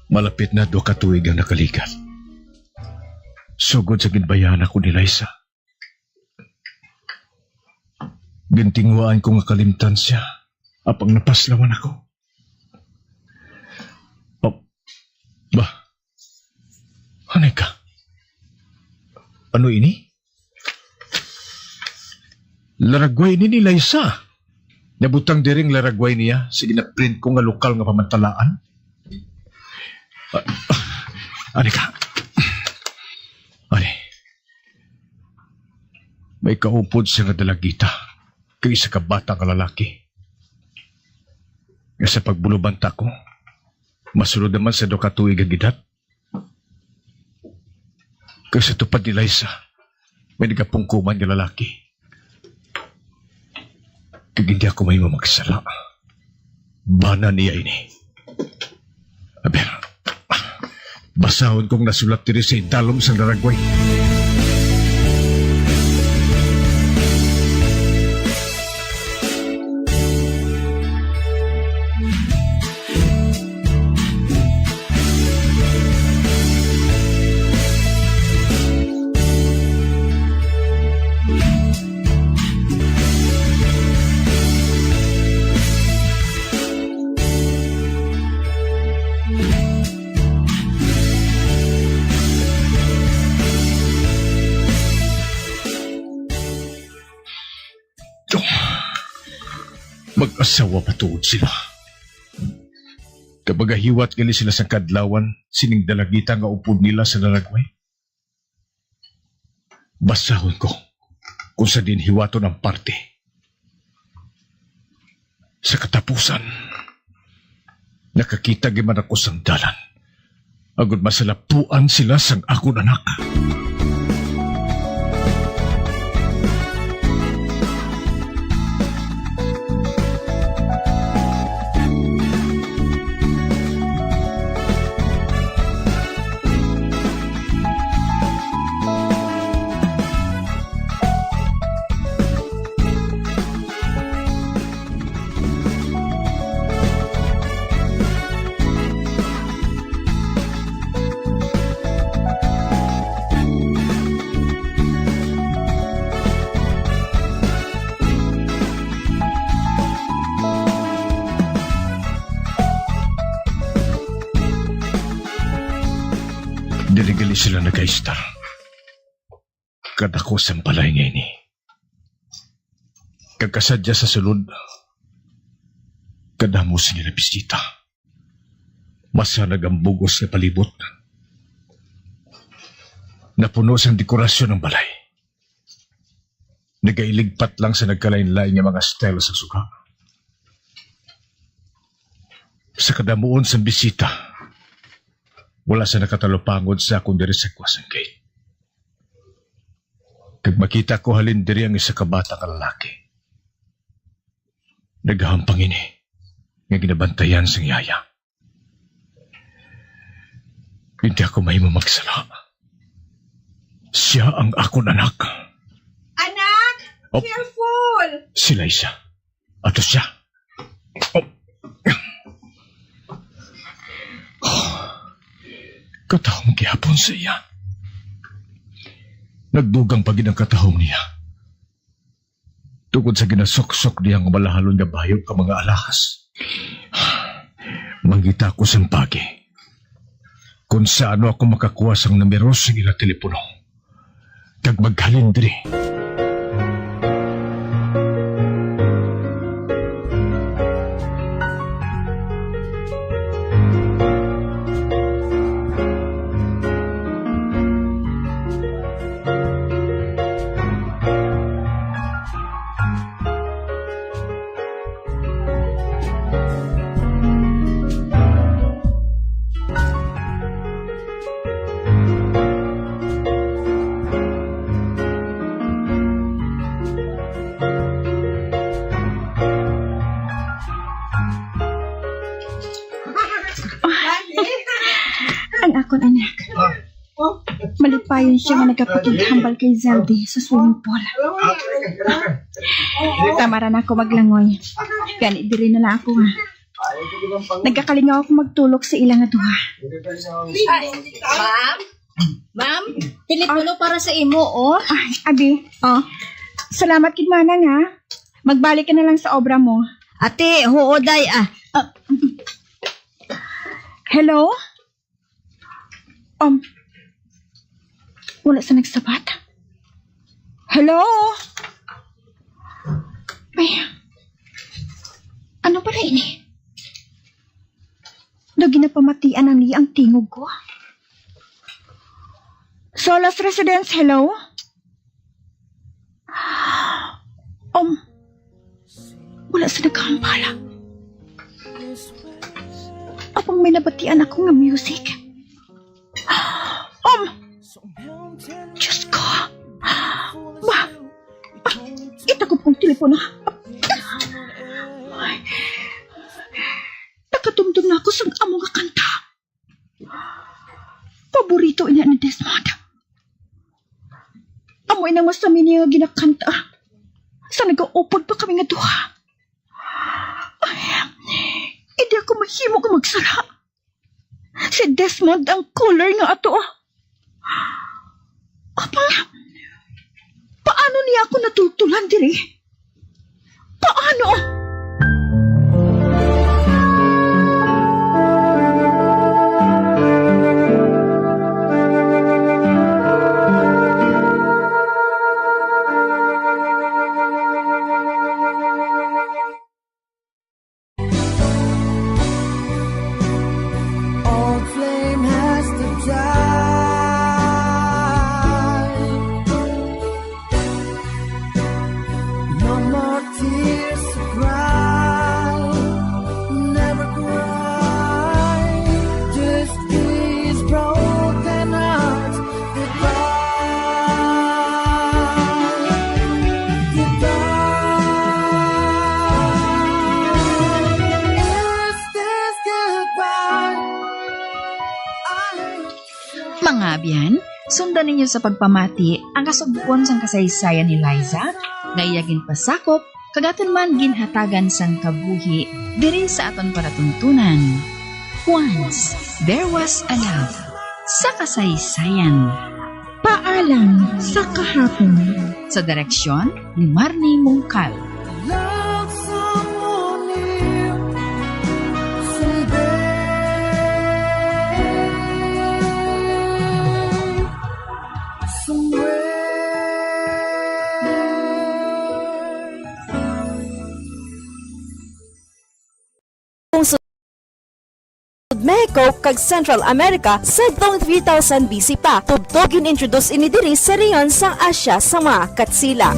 Malapit na 2 katuig ang nakalikat. Sugod sa ginbayan ako ni Liza. Gintingwaan ko nga kalimtan siya, apang napaslawan ako. Hanay ka? Ano ini? Laragway ni Liza. Nabutang diring laragway niya, sige na print ko nga lokal nga pamantalaan. Ani ka? Ani. May kaupod siya nga dalagita kay isa ka bata nga lalaki. Nga sa pagbulubanta ko, masulod naman sa 2 katuig ang gidat. Kay sa tupad ni Liza, may nagapungkuman nga lalaki. Kaya hindi ako may mamagsala. Bana niya ini. Aber, basahon kong nasulat diri sa idalom sa Laragway. Mag-asawa patuod sila. Kapag hiwat gali sila sa kadlawan, sining dalagita nga upod nila sa Laragway. Basahon ko kung sa din hiwaton ang parte. Sa katapusan, nakakita giman ako sang dalan. Agud masalapuan sila sang akong anak. Diligali sila nag-aistar. Kadako sa balay ngayon eh. Kagkasadya sa sulod, kadamos niya na bisita. Masanag ang bugos na palibot. Napuno sang dekorasyon ng balay. Nagailigpat lang sa nagkalain-lain ng mga style sa suka. Sa kadamuon sa bisita, wala sa nakatalupangod sa akong diri sa kwasang gate. Kag makita ko halin diri ang isa ka bata ka lalaki. Naghahampang ini, nga ginabantayan sang yaya. Hindi ako mahimo magsala. Siya ang akong anak. Anak! Oh. Careful! Si Liza. Ato siya. Katahong gihapon sa iya. Nagdugang pagid ang katahong niya. Tungkod sa ginasok-sok niyang malahalon nga bayog ka mga alahas. Manggita ko sang pagi. Kung saano ako makakuha sang numero sa ila telepono. Kag maghalin diri. Ang akon anak. Malipayon siya nga nagkapakighambal kay Zeldy sa swimming pool. Tamaran ako maglangoy. Gani diri na lang ako nga. Nagkakalingaw ako magtulog sa ilang aduha. Ma'am? Ma'am? Telepono para sa imo, oh. Ay, abi. Oh. Salamat kid manang ha. Magbalik ka na lang sa obra mo. Ate, huoday Hello? Wala sa nagsabat. Hello? Ay, ano pala ini? Lagi na pamatian ang ang tingog ko. Solas Residence, hello? Wala sa nagkahambala. Apang may nabatian ako nga music. Diyos ko. Itakot kong telepono. Nakatumdum na ako sa among kanta. Paborito ina ni Desmond. Amoy nang masami niya ginakanta. Sa nag-uupod pa kami nga duha. Hindi ako mahimo ka magsala. Si Desmond ang color nga ato. Paano niya ako natutulan diri? Paano? Mga abyan, sundan ninyo sa pagpamati ang kasugpon sang kasaysayan ni Liza, ngayagin pasakop, kagaton man ginhatagan sang kabuhi, diri sa aton paratuntunan. Once, there was a love, sa kasaysayan. Paalam sa kahapon. Sa direksyon ni Marnie Mungkal. Mexico kag Central America sa taong 3000 BC pa. Tubtog in-introduce ini diri sa rehiyon sang Asya sa mga Katsila.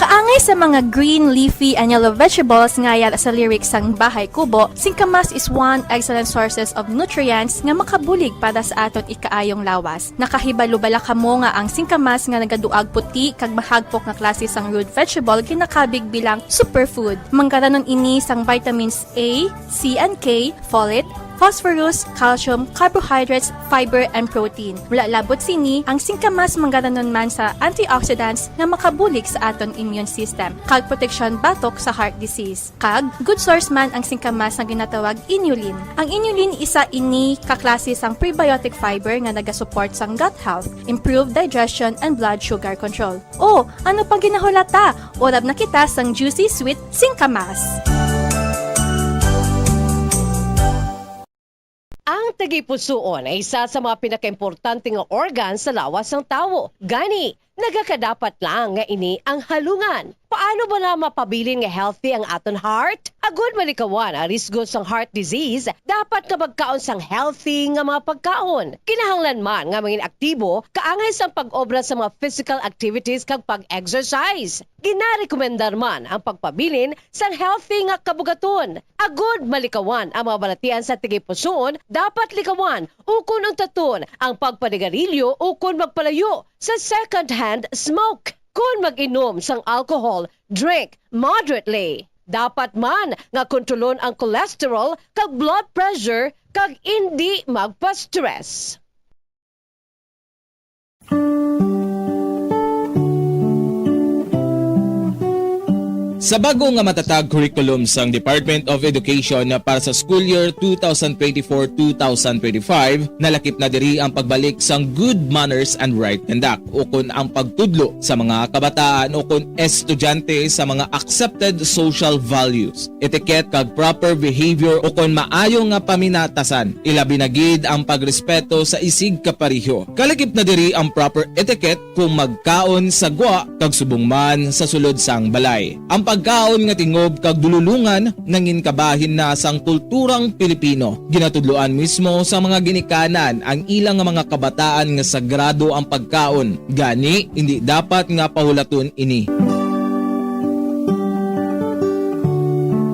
Kaangay sa mga green, leafy, and yellow vegetables nga yala sa lyrics sang Bahay Kubo, singkamas is one excellent sources of nutrients nga makabulig para sa aton ikaayong lawas. Nakahibalo-bala kamo nga ang singkamas nga nagaduag puti kag mahagpok nga klase sang root vegetable ginakabig bilang superfood. Manggaranon ini sang vitamins A, C and K, folate, phosphorus, calcium, carbohydrates, fiber, and protein. Mula labot sini, ang singkamas manggaranon man sa antioxidants nga makabulig sa aton immune system, kag protection batok sa heart disease. Kag, good source man ang singkamas na ginatawag inulin. Ang inulin isa ini kaklase sang prebiotic fiber nga nagasupport sang gut health, improve digestion, and blood sugar control. O, ano pang ginahulata? Orab na kita sang juicy sweet singkamas. Ang tagipusoon ay isa sa mga pinakaimportanteng organ sa lawas ng tao. Gani, nagakadapat lang nga ini ang halungan. Paano ba na mapabilin nga healthy ang aton heart? Agud malikawan ang risgo sang heart disease, dapat nga magkaon sang healthy nga mga pagkaon. Kinahanglan man nga maging aktibo, kaangay sang pag-obra sa mga physical activities kag pag-exercise. Ginarekomendar man ang pagpabilin sang healthy nga kabugaton. Agud malikawan ang mga balatian sa tigipusoon, dapat likawan ukon ang taton ang pagpanigarilyo ukon magpalayo sa second-hand smoke. Kung mag-inom sang alcohol, drink moderately. Dapat man nga kontrolon ang cholesterol kag blood pressure kag hindi magpa-stress. Sa bago nga matatag curriculum sang Department of Education para sa school year 2024-2025, nalakip na diri ang pagbalik sang good manners and right conduct ukon ang pagtudlo sa mga kabataan ukon estudyante sa mga accepted social values, etiquette kag proper behavior ukon maayo nga paminatasan, ilabi na gid ang pagrespeto sa isig kapareho. Kalakip na diri ang proper etiquette kung magkaon sa gwa kag subong man sa sulod sang balay. Ang pagkaon nga tingob kag dululungan nangin kabahin na sang kulturang Pilipino. Ginatudloan mismo sa mga ginikanan ang ilang nga mga kabataan nga sagrado ang pagkaon. Gani, hindi dapat nga pahulaton ini.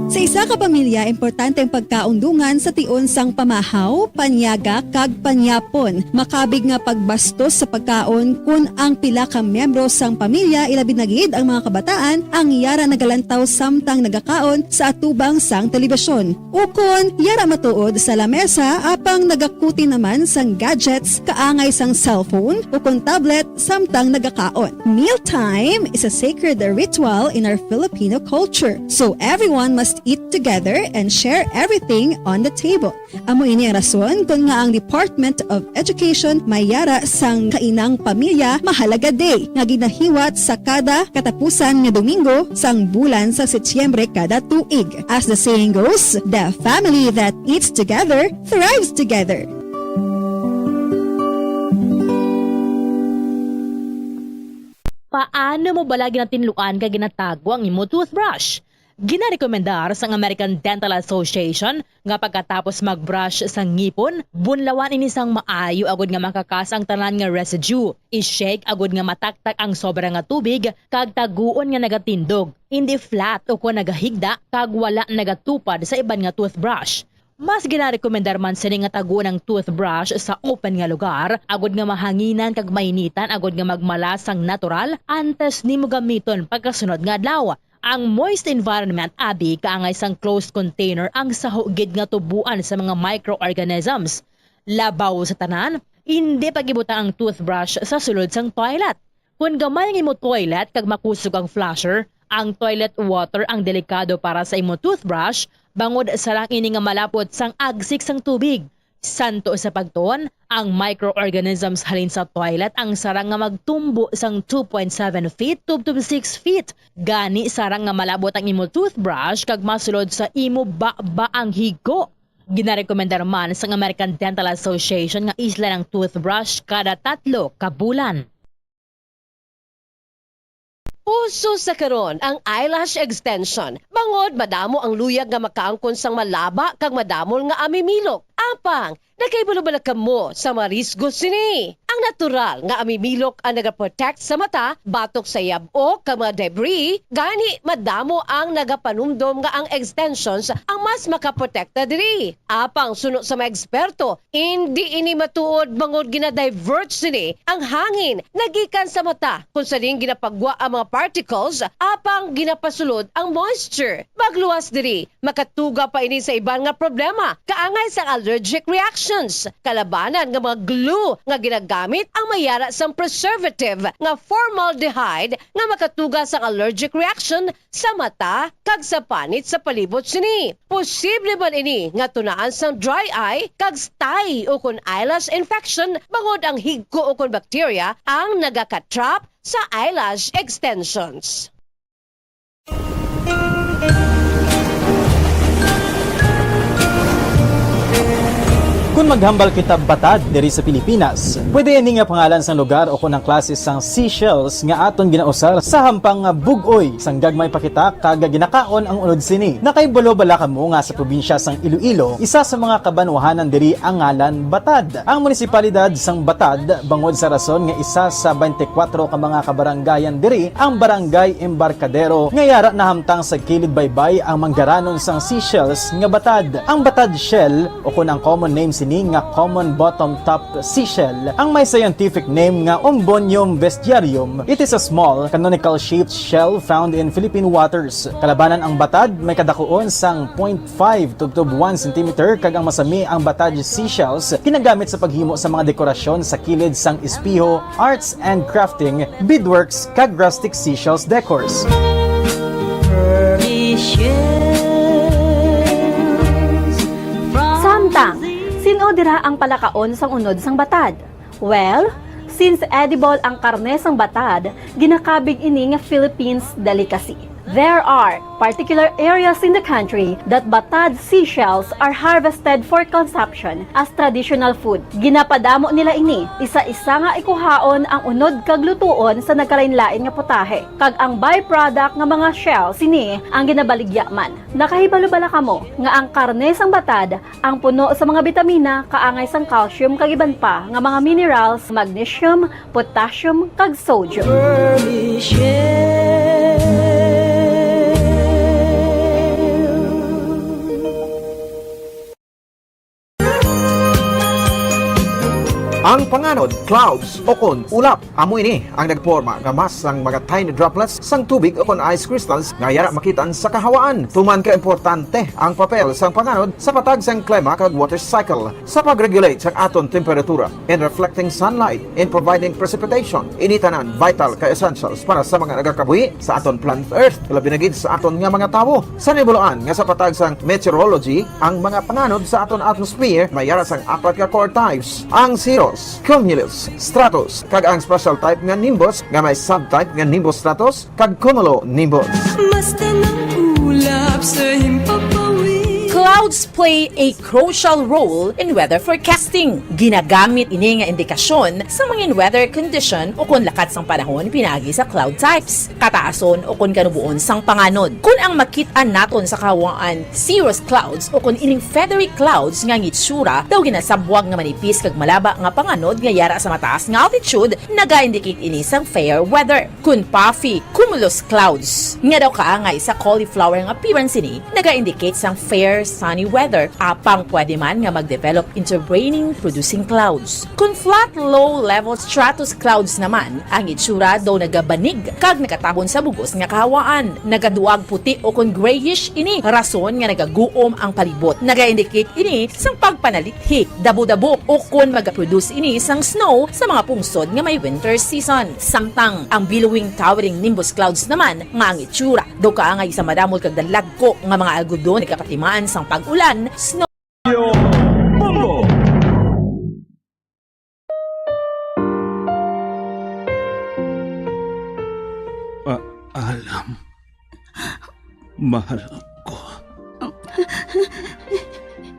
Sa isa ka pamilya, importante ang pagkaundungan sa tion sang pamahaw, panyaga, kag panyapon. Makabig nga pagbastos sa pagkaon kung ang pila ka miyembro sang pamilya ilabi na gid ang mga kabataan ang yara nagalantaw samtang nagakaon sa atubang sang telebisyon. Ukon, yara matuod sa lamesa apang nagakuti naman sang gadgets kaangay sang cellphone ukon tablet samtang nagakaon. Mealtime is a sacred ritual in our Filipino culture. So everyone must eat together and share everything on the table. Amo ini ang rason kung nga ang Department of Education mayara sang kainang pamilya mahalaga day nga ginahiwat sa kada katapusan nga Domingo sang bulan sa Setyembre kada tuig. As the saying goes, the family that eats together thrives together. Paano mo balagi na tinluan ka ginatago ang imo toothbrush? Ginarekomendar sang American Dental Association nga pagkatapos magbrush sang ngipon, bunlawan ini sang maayo agud nga makakas ang tanan nga residue. I-shake agud nga mataktak ang sobra nga tubig kag taguon nga nagatindog. Hindi flat o kung nagahigda kag wala nagatupad sa iban nga toothbrush. Mas ginarekomendar man sini nga taguon ang toothbrush sa open nga lugar, agud nga mahanginan kag mainitan agud nga magmalas sang natural antes nimo gamiton pagkasunod nga adlaw. Ang moist environment abi kaangay sang closed container ang sahugid nga tubuan sa mga microorganisms. Labaw sa tanan, hindi pagibutan ang toothbrush sa sulod sang toilet. Kung gamay ang imo toilet kag makusog ang flusher, ang toilet water ang delikado para sa imo toothbrush bangod sa lang ini nga malapot sang agsik sang tubig. Santo sa pagtuon, ang microorganisms halin sa toilet ang sarang nga magtumbo sang 2.7 feet to 6 feet. Gani sarang nga malabot ang imo toothbrush kag masulod sa imo ba ang higo. Ginarekomendar man sa American Dental Association nga isla ng toothbrush kada 3 ka bulan. Uso sa karon ang eyelash extension. Bangod madamo ang luyag nga makaangkon sang malaba kag madamol nga amimilok. Apang, nakaibalo-bala ka mo sa marisgo sini. Ang natural nga amimilok ang nagaprotect sa mata, batok sa yabo kag mga debris, gani madamo ang nagapanumdom nga ang extensions ang mas makaprotekta diri. Apang suno sa mga eksperto, hindi ini matuod bangod gina-divert sini ang hangin nagikan sa mata kung saling ginapagwa ang mga particles, apang ginapasulod ang moisture. Magluwas diri, makatuga pa ini sa iban nga problema, kaangay sa allergic reactions. Kalabanan nga mga glue nga ginagamit ang mayara sang preservative nga formaldehyde nga makatuga sa allergic reaction sa mata kag sa panit sa palibot sini. Posible man ini nga tunaan sang dry eye kag stye o kun eyelash infection bangod ang higko o kun bacteria ang nagakatrap sa eyelash extensions. Kung maghambal kita batad diri sa Pilipinas, pwede ini nga pangalan sang lugar o kunang klase sang seashells nga aton ginausar sa hampang bugoy sang gagmay pakita kag ginakaon ang unod sini. Nakaibulo bala kamo nga sa probinsya sang Iloilo, isa sa mga kabanwahanan diri ang ngalan Batad. Ang munisipalidad sang Batad bangod sa rason nga isa sa 24 ka mga kabaranggayan diri ang Barangay Embarcadero nga yara na hamtang sa kilid baybay ang manggaranon sang seashells nga batad. Ang batad shell o kunang common name sini nga common bottom-top seashell. Ang may scientific name nga Umbonium bestiarium. It is a small, canonical-shaped shell found in Philippine waters. Kalabanan ang batad, may kadakuon sang 0.5 to 1 cm kag ang masami ang batad seashells ginagamit sa paghimo sa mga dekorasyon sa kilid sang espiho, arts and crafting, beadworks kag rustic seashells decors. Samtang, sino dira ang palakaon sang unod sang batad? Well, since edible ang karne sang batad, ginakabig ini nga Philippines delicacy. There are particular areas in the country that batad seashells are harvested for consumption as traditional food. Ginapadamo nila ini, isa-isa nga ikuhaon ang unod kag lutuon sa nagkalain-lain nga putahe. Kag ang byproduct nga mga shells ini ang ginabaligya man. Nakahibalo-bala kamo nga ang karne sang batad ang puno sa mga bitamina, kaangay sang calcium kag iban pa nga mga minerals, magnesium, potassium kag sodium. Ang panganod, clouds o kon ulap. Amo ini ang nagporma nga mas ang mga tiny droplets sang tubig o kon ice crystals nga yara makitaan sa kahawaan. Tuman ka importante ang papel sang panganod sa patag sang klima kag water cycle sa pag-regulate sang aton temperatura in reflecting sunlight, in providing precipitation. Ini tanan vital ka essentials para sa mga nagakabuhi sa aton planet Earth, labi na gid sa aton nga mga tawo. Sa nibuloan nga sa patag sang meteorology, ang mga panganod sa aton atmosphere may yara sang apat ka core types. Ang cirrus, cumulus, stratus, kag ang special type nga nimbus nga may subtype nga nimbus stratus kag cumulonimbus. Clouds play a crucial role in weather forecasting. Ginagamit ini nga indikasyon sa mga weather condition o kung lakat sang panahon pinagi sa cloud types, kataason o kung kanubuon sang panganod. Kung ang makit-an naton sa kawaan cirrus clouds o kung ining feathery clouds nga ngitsura daw ginasabwag nga manipis kag malaba nga panganod nga yara sa mataas nga altitude, naga-indicate ini sang fair weather. Kung puffy cumulus clouds nga daw kaangay sa cauliflower nga appearance ini, naga-indicate sang fair sunny weather, apang pwede man nga mag-develop into raining producing clouds. Kung flat low-level stratus clouds naman, ang itsura daw nagabanig kag nakatahon sa bugos nga kahawaan. Nagaduag puti o kung grayish ini, rason nga nagaguom ang palibot. Naga-indicate ini sang pagpanalithik, dabo-dabo o kung mag-produce ini sang snow sa mga pungsod nga may winter season. Samtang ang billowing towering nimbus clouds naman nga ang itsura daw kaangay sa madamol kag dalagko nga mga algodon nagkapatimaan sang pag-ulan, snow. Alam, mahal ko.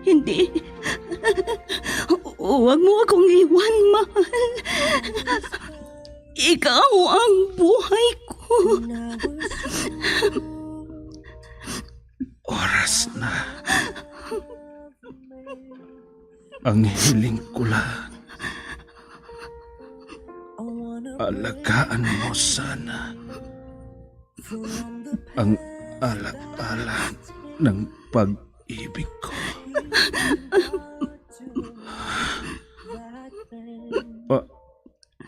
Hindi. Huwag mo akong iwan, mahal. Ikaw ang buhay ko. Oras na. Ang hiling ko lang. Alagaan mo sana ang alaala ng pag-ibig ko.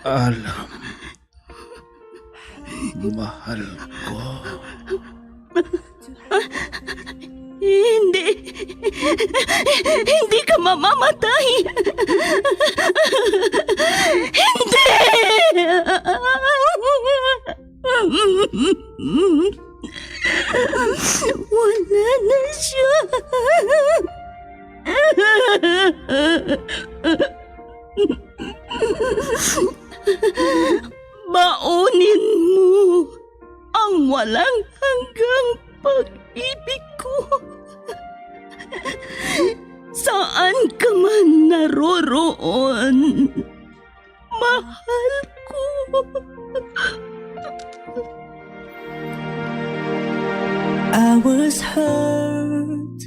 Alam, mahal ko. Hindi. Hindi ka mamamatay. Hindi. Wala na siya. Baunin mo ang walang hanggang pag-ibig ko. Saan ka man naroroon, mahal ko. I was hurt.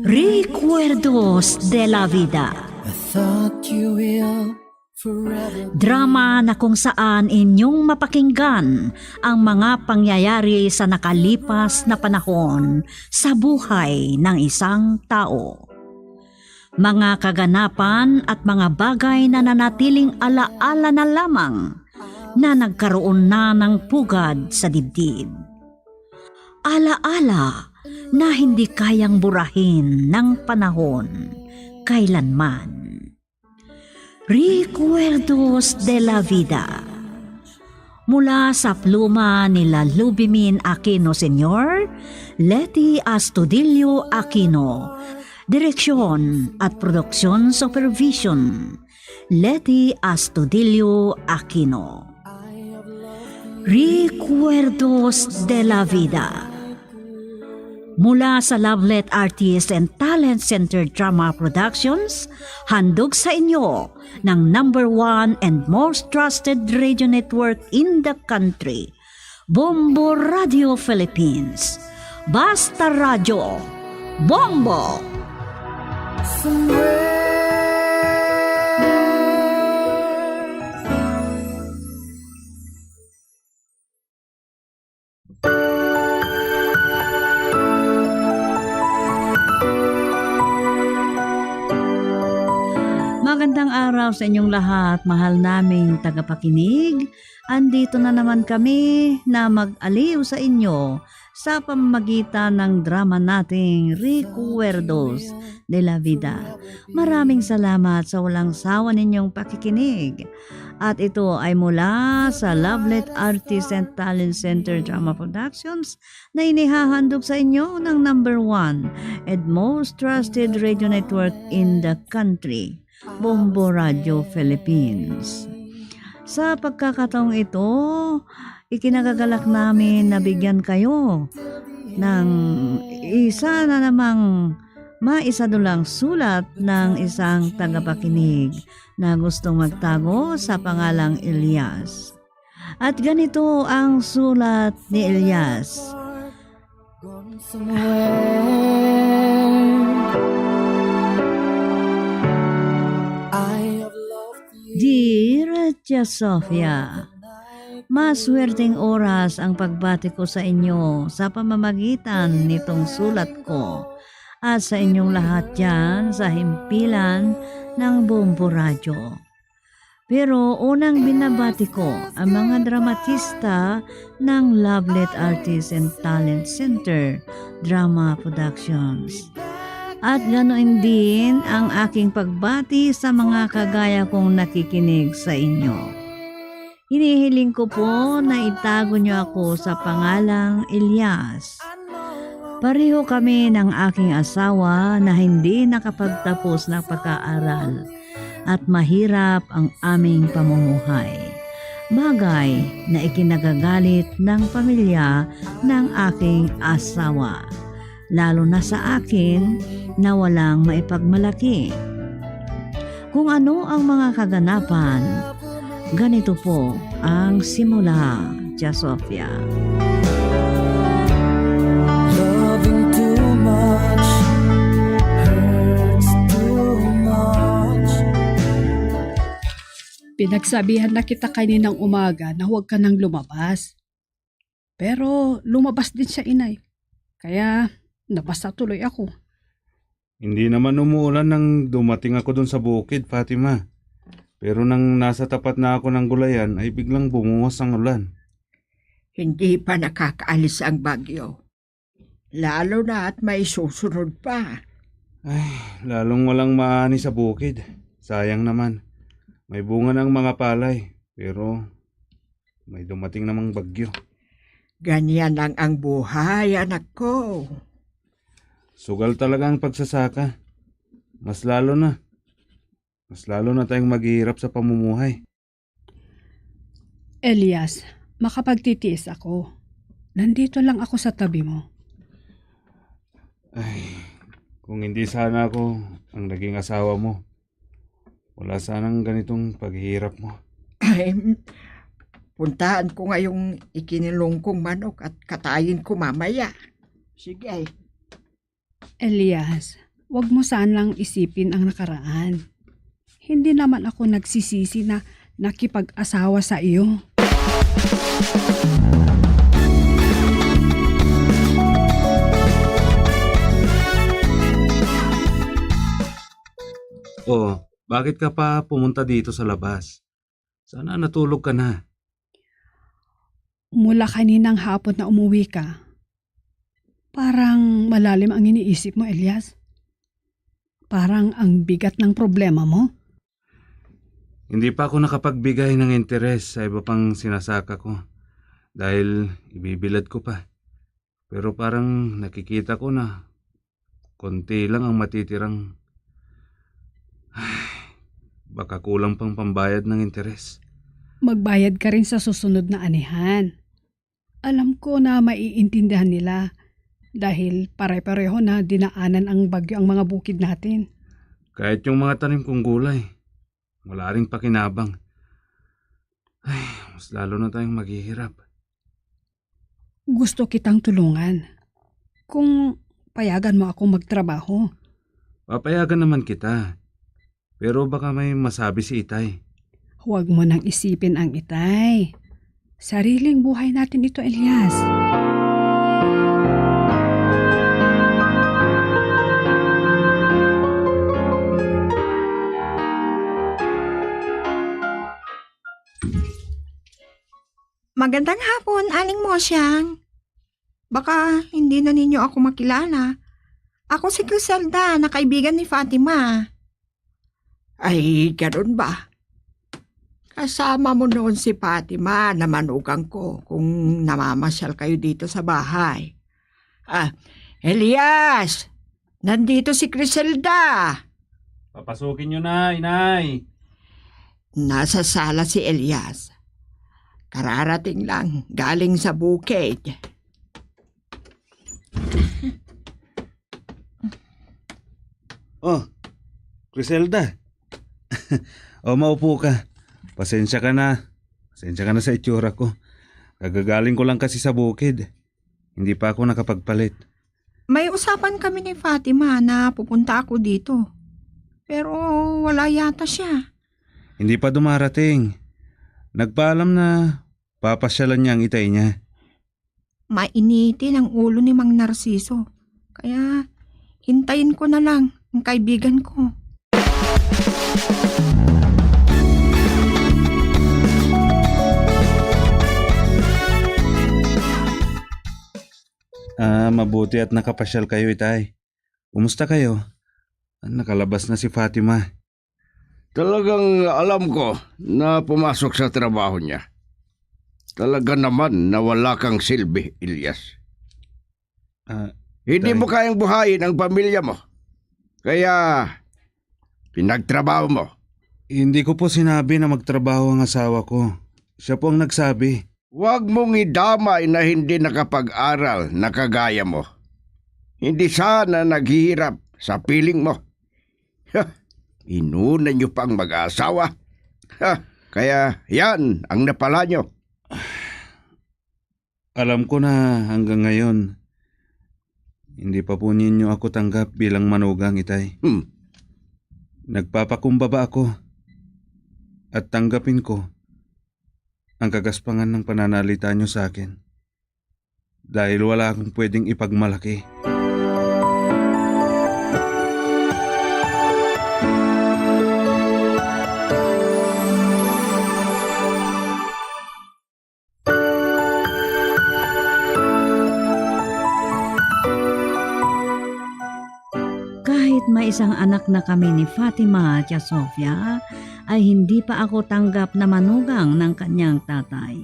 Recuerdos de la Vida. I thought you will forever. Drama na kung saan inyong mapakinggan ang mga pangyayari sa nakalipas na panahon sa buhay ng isang tao. Mga kaganapan at mga bagay na nanatiling alaala na lamang na nagkaroon na ng pugad sa dibdib. Alaala na hindi kayang burahin ng panahon kailanman. Recuerdos de la Vida. Mula sa pluma nila Lubimin Aquino Sr., Letty Astudillo Aquino, Direksyon at Produksyon Supervision, Letty Astudillo Aquino. Recuerdos de la Vida. Mula sa Lovelet Artist and Talent Center Drama Productions, handog sa inyo ng #1 and most trusted radio network in the country, Bombo Radio Philippines. Basta Radio, Bombo! Magandang araw sa inyong lahat, mahal naming tagapakinig. Andito na naman kami na mag-aliw sa inyo sa pamamagitan ng drama nating Recuerdos de la Vida. Maraming salamat sa walang sawa ninyong pakikinig. At ito ay mula sa Lovelet Artist and Talent Center Drama Productions na inihahandog sa inyo ng #1 and most trusted radio network in the country, Bombo Radio Philippines. Sa pagkakataong ito, ikinagagalak namin na bigyan kayo ng isa na namang maisadulang sulat ng isang tagapakinig na gustong magtago sa pangalang Elias. At ganito ang sulat ni Elias. Dear Tia Sofia, maswerteng oras ang pagbati ko sa inyo sa pamamagitan nitong sulat ko at sa inyong lahat dyan sa himpilan ng Bombo Radio. Pero unang binabati ko ang mga dramatista ng Lovelet Artist and Talent Center Drama Productions. At ganoon din ang aking pagbati sa mga kagaya kong nakikinig sa inyo. Hinihiling ko po na itago niyo ako sa pangalang Elias. Pareho kami ng aking asawa na hindi nakapagtapos ng pag-aaral at mahirap ang aming pamumuhay. Bagay na ikinagagalit ng pamilya ng aking asawa, lalo na sa akin na walang maipagmalaki. Kung ano ang mga kaganapan, Ganito po ang simula, Tia Sofia. Loving too much hurts too much. Pinagsabihan na kita kaninang umaga na huwag ka nang lumabas. Pero lumabas din siya, inay. Kaya nabasa tuloy ako. Hindi naman umuulan nang dumating ako doon sa bukid, Fatima. Pero nang nasa tapat na ako ng gulayan ay biglang bumuhos ang ulan. Hindi pa nakakaalis ang bagyo. Lalo na at may susunod pa. Ay, lalong walang maani sa bukid. Sayang naman. May bunga ng mga palay, pero may dumating namang bagyo. Ganyan lang ang buhay, anak ko. Sugal talaga ang pagsasaka. Mas lalo na tayong maghihirap sa pamumuhay. Elias, makapagtitiis ako. Nandito lang ako sa tabi mo. Ay, kung hindi sana ako ang naging asawa mo, wala sanang ganitong paghihirap mo. Ay, puntahan ko ngayong ikinilong kong manok at katayin ko mamaya. Sige. Elias, wag mo sanang isipin ang nakaraan. Hindi naman ako nagsisisi na nakipag-asawa sa iyo. Oh, bakit ka pa pumunta dito sa labas? Sana natulog ka na. Mula kaninang hapon na umuwi ka, parang malalim ang iniisip mo, Elias. Parang ang bigat ng problema mo. Hindi pa ako nakapagbigay ng interes sa iba pang sinasaka ko dahil ibibilad ko pa. Pero parang nakikita ko na konti lang ang matitirang. Ay, baka kulang pang pambayad ng interes. Magbayad ka rin sa susunod na anihan. Alam ko na maiintindihan nila dahil pare-pareho na dinaanan ang bagyo ang mga bukid natin. Kahit yung mga tanim kong gulay, wala ring pakinabang. Ay, mas lalo na tayong maghihirap. Gusto kitang tulungan. Kung payagan mo akong magtrabaho. Papayagan naman kita. Pero baka may masabi si Itay. Huwag mo nang isipin ang Itay. Sariling buhay natin ito, Elias. Magandang hapon, Aling Mosyang. Baka hindi na ninyo ako makilala. Ako si Griselda, na kaibigan ni Fatima. Ay, ganun ba? Kasama mo noon si Fatima na manugang ko kung namamasyal kayo dito sa bahay. Elias! Nandito si Griselda! Papasukin nyo na, Inay. Nasa sala si Elias. Kararating lang, galing sa bukid. Oh, Griselda. Maupo ka. Pasensya ka na. Pasensya ka na sa itsura ko. Kagagaling ko lang kasi sa bukid. Hindi pa ako nakapagpalit. May usapan kami ni Fatima na pupunta ako dito. Pero wala yata siya. Hindi pa dumarating. Nagpaalam na papasyalan niya ang Itay niya. Mainitin ang ulo ni Mang Narciso. Kaya hintayin ko na lang ang kaibigan ko. Mabuti at nakapasyal kayo, Itay. Kumusta kayo? Nakalabas na si Fatima. Talagang alam ko na pumasok sa trabaho niya. Talaga naman na wala kang silbi, Elias. Hindi mo kayang buhayin ang pamilya mo. Kaya pinagtrabaho mo. Hindi ko po sinabi na magtrabaho ang asawa ko. Siya po ang nagsabi. Huwag mong idamay na hindi nakapag-aral na kagaya mo. Hindi sana naghihirap sa piling mo. Inuna niyo pang mag-asawa. Kaya yan ang napala nyo. Alam ko na hanggang ngayon, hindi pa po ninyo ako tanggap bilang manugang, Itay. Nagpapakumbaba ako at tanggapin ko ang kagaspangan ng pananalita nyo sa akin dahil wala akong pwedeng ipagmalaki. Kahit may isang anak na kami ni Fatima at Sofia, ay hindi pa ako tanggap na manugang ng kanyang tatay.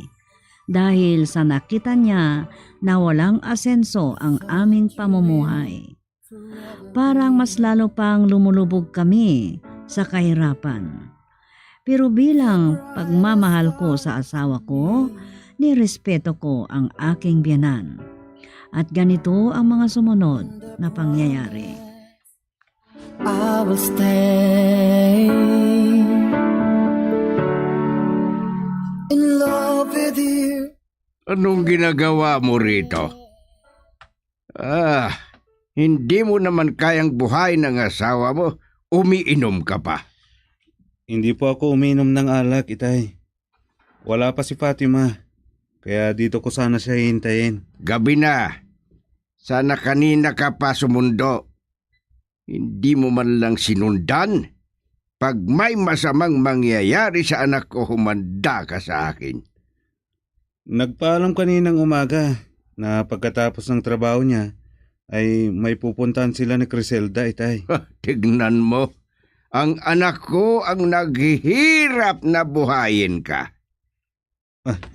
Dahil sa nakita niya na walang asenso ang aming pamumuhay. Parang mas lalo pang lumulubog kami sa kahirapan. Pero bilang pagmamahal ko sa asawa ko, nirespeto ko ang aking biyanan. At ganito ang mga sumunod na pangyayari. I will stay in love with you. Anong ginagawa mo rito? Hindi mo naman kayang buhay ng asawa mo. Umiinom ka pa. Hindi po ako uminom ng alak, Itay. Wala pa si Fatima, kaya dito ko sana siya hintayin. Gabi na. Sana kanina ka pa sumundo. Hindi mo man lang sinundan. Pag may masamang mangyayari sa anak ko, humanda ka sa akin. Nagpaalam kaninang umaga na pagkatapos ng trabaho niya ay may pupuntahan sila ni Criselda, Itay. Tignan mo, ang anak ko ang naghihirap na buhayin ka.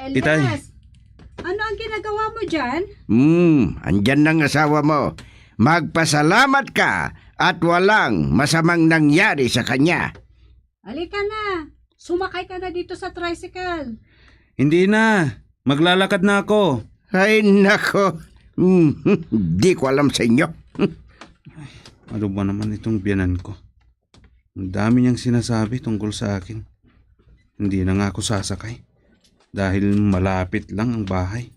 Itay. Ano ang ginagawa mo dyan? Andyan ng asawa mo. Magpasalamat ka at walang masamang nangyari sa kanya. Halika na. Sumakay ka na dito sa tricycle. Hindi na. Maglalakad na ako. Ay, nako. Di ko alam sa inyo. Ano ba naman itong biyanan ko? Ang dami niyang sinasabi tungkol sa akin. Hindi na nga ako sasakay. Dahil malapit lang ang bahay.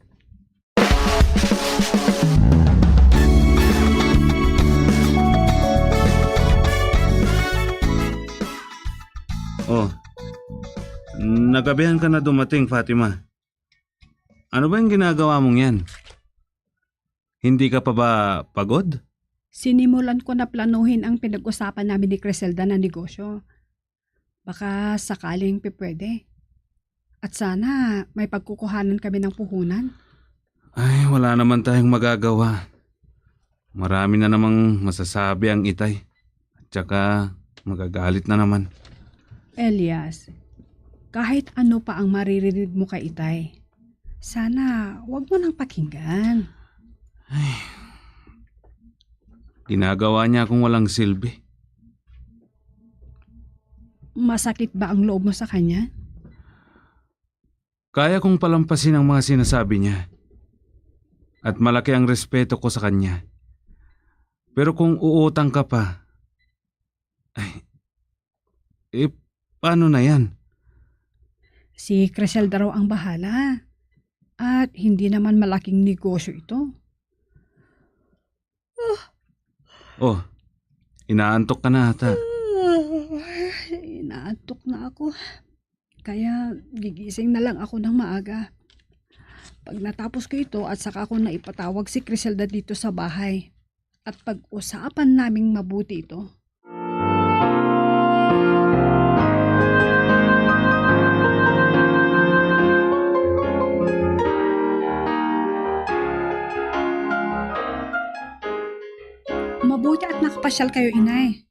Nagabihan ka na dumating, Fatima. Ano ba yung ginagawa mong yan? Hindi ka pa ba pagod? Sinimulan ko na planuhin ang pinag-usapan namin ni Criselda na negosyo. Baka sakaling pwede. At sana may pagkukuhanan kami ng puhunan. Ay, wala naman tayong magagawa. Marami na namang masasabi ang Itay. At saka magagalit na naman. Elias, kahit ano pa ang maririnig mo kay Itay, sana wag mo nang pakinggan. Ay, ginagawa niya akong walang silbi. Masakit ba ang loob mo sa kanya? Kaya kong palampasin ang mga sinasabi niya. At malaki ang respeto ko sa kanya. Pero kung uutang ka pa, paano na yan? Si Criselda raw ang bahala. At hindi naman malaking negosyo ito. Inaantok ka na ata. Inaantok na ako. Kaya gigising na lang ako ng maaga. Pag natapos ko ito at saka ako na ipatawag si Criselda dito sa bahay. At pag-usapan naming mabuti ito. Mabuti at nakapasyal kayo, inay.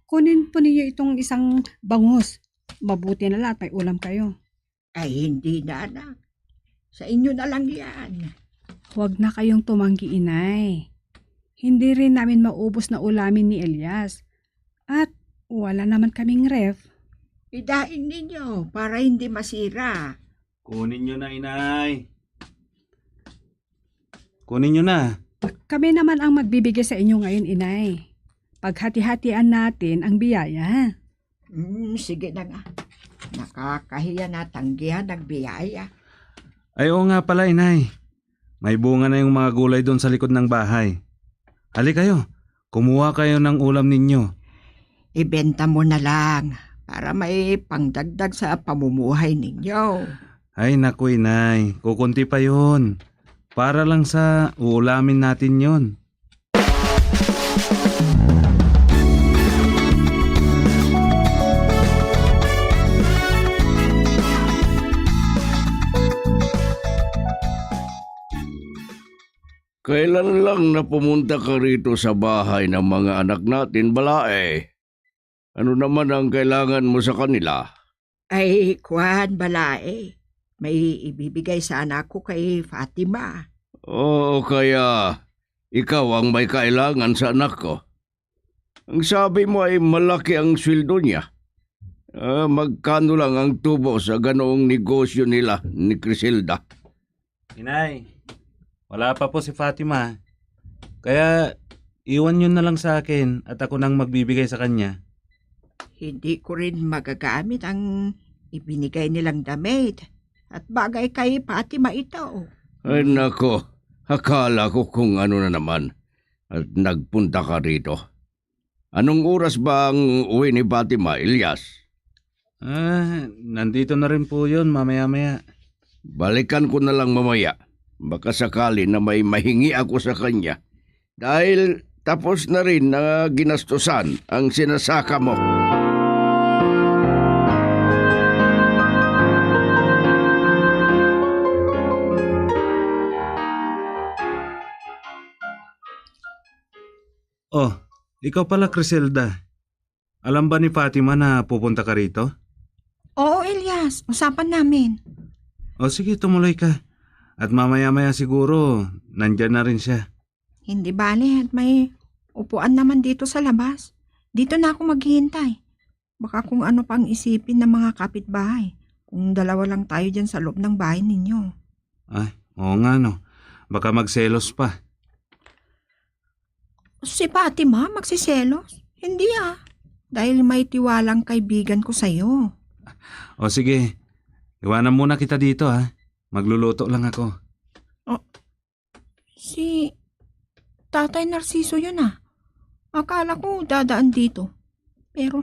Kunin po ninyo itong isang bangus. Mabuti na lahat, may ulam kayo. Ay, hindi na, anak. Sa inyo na lang yan. Huwag na kayong tumanggi, inay. Hindi rin namin maubos na ulamin ni Elias. At wala naman kaming ref. Idain ninyo para hindi masira. Kunin nyo na, inay. Kunin nyo na. Kami naman ang magbibigay sa inyo ngayon, inay. Paghati-hatian natin ang biyaya. Sige na nga. Nakakahiya na tanggihan nagbiyaya. Ay oo nga pala, inay. May bunga na yung mga gulay doon sa likod ng bahay. Hali kayo, kumuha kayo ng ulam ninyo. Ibenta mo na lang para may pangdagdag sa pamumuhay ninyo. Ay naku, inay, kukunti pa yun. Para lang sa uulamin natin yon. Kailan lang na pumunta ka rito sa bahay ng mga anak natin, Balae? Ano naman ang kailangan mo sa kanila? Ay, Juan Balae, may ibibigay sana ako kay Fatima. Oo, kaya ikaw ang may kailangan sa anak ko. Ang sabi mo ay malaki ang sweldo niya. Magkano lang ang tubo sa ganoong negosyo nila ni Criselda? Inay, wala pa po si Fatima. Kaya iwan nyo na lang sa akin at ako nang magbibigay sa kanya. Hindi ko rin magagamit ang ibinigay nilang damit at bagay kay Fatima ito. Ay nako, akala ko kung ano na naman at nagpunta ka rito. Anong oras ba ang uwi ni Fatima, Elias? Nandito na rin po yun mamaya-maya. Balikan ko na lang mamaya. Baka sakali na may mahingi ako sa kanya. Dahil tapos na rin na ginastusan ang sinasaka mo. Oh, ikaw pala, Criselda. Alam ba ni Fatima na pupunta ka rito? Oo, Elias. Usapan namin. O sige, tumuloy ka. At mamaya-maya siguro, nandyan na rin siya. Hindi bale at may upuan naman dito sa labas. Dito na ako maghihintay. Baka kung ano pang isipin ng mga kapitbahay. Kung dalawa lang tayo dyan sa loob ng bahay ninyo. Ay, oo nga no. Baka magselos pa. Si Fatima, magsiselos? Hindi Dahil may tiwalang kaibigan ko sa'yo. O sige, iwanan muna kita dito Magluluto lang ako. Si Tatay Narciso yun Akala ko dadaan dito. Pero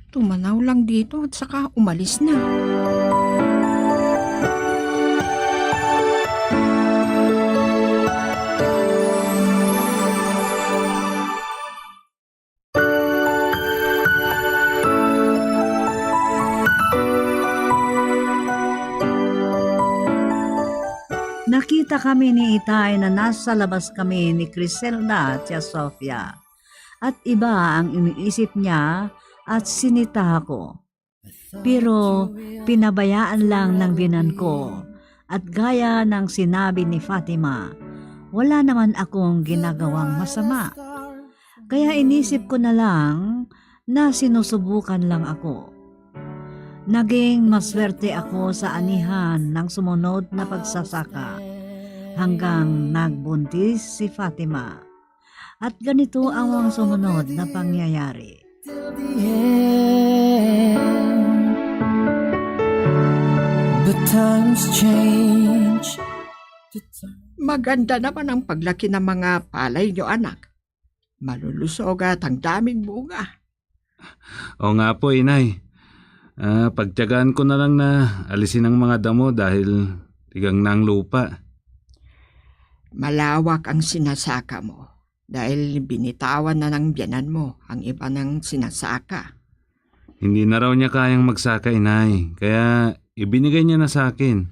tumanaw lang dito at saka umalis na. Nakita kami ni Itay na nasa labas kami ni Criselda at Sofia. At iba ang iniisip niya at sinita ko. Pero pinabayaan lang ng binan ko. At gaya ng sinabi ni Fatima, wala naman akong ginagawang masama. Kaya inisip ko na lang na sinusubukan lang ako. Naging maswerte ako sa anihan ng sumunod na pagsasaka hanggang nagbuntis si Fatima. At ganito ang mga sumunod na pangyayari. But times change. Maganda naman ang paglaki ng mga palay nyo, anak. Malulusog at ang daming bunga. O nga po, inay. Pagtiyagaan ko na lang na alisin ang mga damo dahil tigang na ang lupa. Malawak ang sinasaka mo dahil binitawan na ng biyanan mo ang iba ng sinasaka. Hindi na raw niya kayang magsaka, inay. Kaya ibinigay niya na sa akin.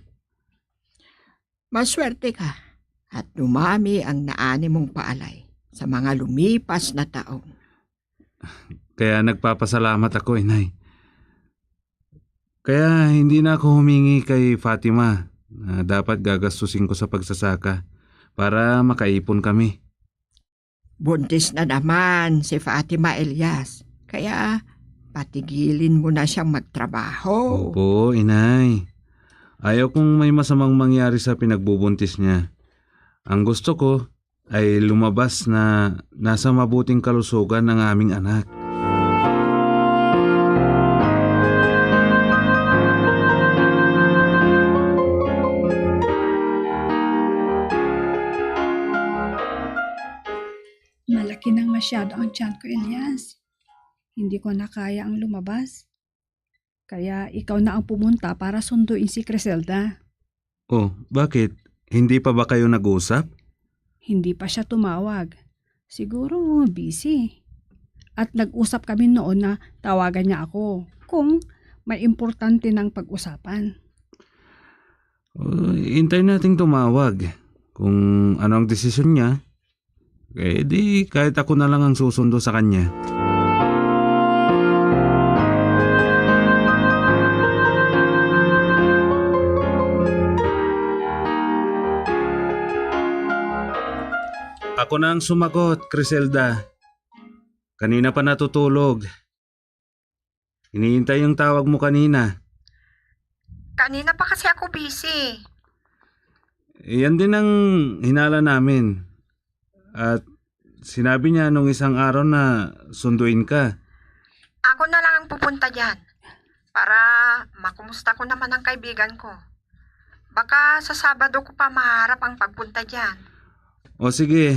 Maswerte ka at dumami ang naani mong paalay sa mga lumipas na taong. Kaya nagpapasalamat ako, inay. Kaya hindi na ako humingi kay Fatima na dapat gagastusin ko sa pagsasaka para makaipon kami. Buntis na naman si Fatima, Elias. Kaya patigilin mo na siyang magtrabaho. Opo, inay. Ayaw kong may masamang mangyari sa pinagbubuntis niya. Ang gusto ko ay lumabas na nasa mabuting kalusugan ng aming anak. masyado ang tiyan ko, Elias. Hindi ko na kaya ang lumabas. Kaya ikaw na ang pumunta para sunduin si Criselda. Oh, bakit? Hindi pa ba kayo nag-usap? Hindi pa siya tumawag. Siguro busy. At nag-usap kami noon na tawagan niya ako kung may importante ng pag-usapan. Hintay nating tumawag. Kung ano ang desisyon niya, eh di kahit ako na lang ang susundo sa kanya. Ako na ang sumagot, Criselda. Kanina pa natutulog. Hinihintay yung tawag mo kanina. Kanina pa kasi ako busy. Yan din ang hinala namin. At sinabi niya nung isang araw na sunduin ka. Ako na lang ang pupunta dyan para makumusta ko naman ang kaibigan ko. Baka sa Sabado ko pa maharap ang pagpunta dyan. O sige,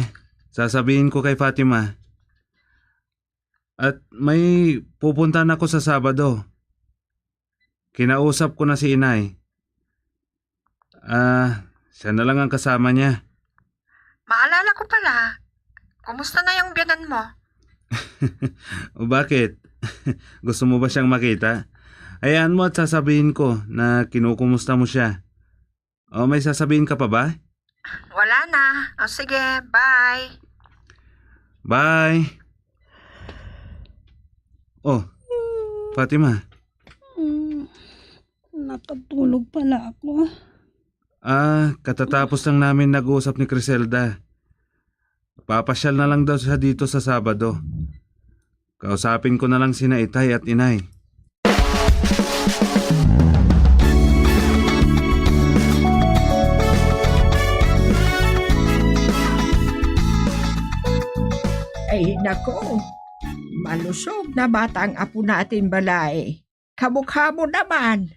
sasabihin ko kay Fatima. At may pupuntahan ako sa Sabado. Kinausap ko na si Inay. Siya na lang ang kasama niya. Maalala ko pala, kumusta na yung biyanan mo? O bakit? Gusto mo ba siyang makita? Hayaan mo at sasabihin ko na kinukumusta mo siya. O may sasabihin ka pa ba? Wala na. O sige, bye. Bye! Oh, Fatima. Nakatulog pala ako. Katatapos lang namin nag-uusap ni Criselda. Papasyal na lang daw siya dito sa Sabado. Kausapin ko na lang sina Itay at Inay. Ay nako, malusog na bata ang apo natin balay. Kamukha mo naman.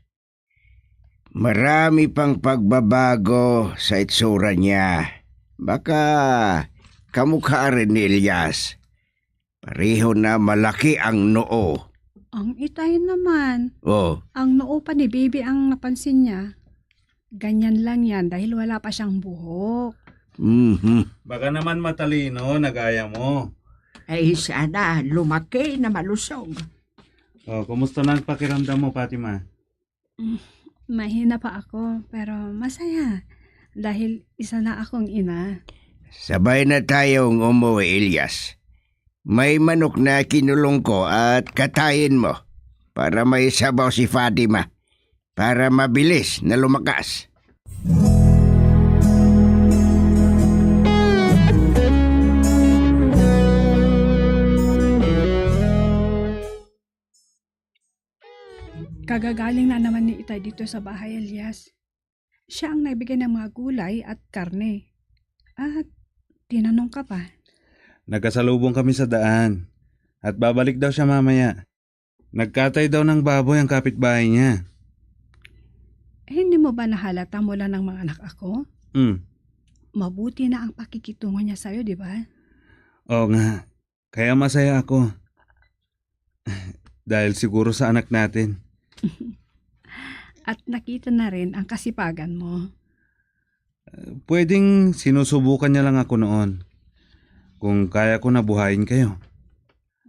Marami pang pagbabago sa itsura niya. Baka kamukha rin ni Elias. Pareho na malaki ang noo. Ang Itay naman. Oh, Ang noo pa ni baby ang napansin niya. Ganyan lang yan dahil wala pa siyang buhok. Baka naman matalino, nagaya mo. Ay sana lumaki na malusog. Oh, kumusta na ang pakiramdam mo, Fatima? Mahina pa ako pero masaya dahil isa na akong ina. sabay na tayong umuwi, Elias. May manok na kinulong ko at katayin mo para may sabaw si Fatima para mabilis na lumakas. Kagagaling na naman ni Itay dito sa bahay, Elias. Siya ang nagbigay ng mga gulay at karne. At tinanong ka pa. Nagkasalubong kami sa daan. At babalik daw siya mamaya. Nagkatay daw ng baboy ang kapitbahay niya. Hindi mo ba nahalata mula ng mga anak ako? Mabuti na ang pakikitungo niya sa'yo, di ba? Oo nga. Kaya masaya ako. Dahil siguro sa anak natin. At nakita na rin ang kasipagan mo. Pwedeng sinusubukan niya lang ako noon. Kung kaya ko na buhayin kayo.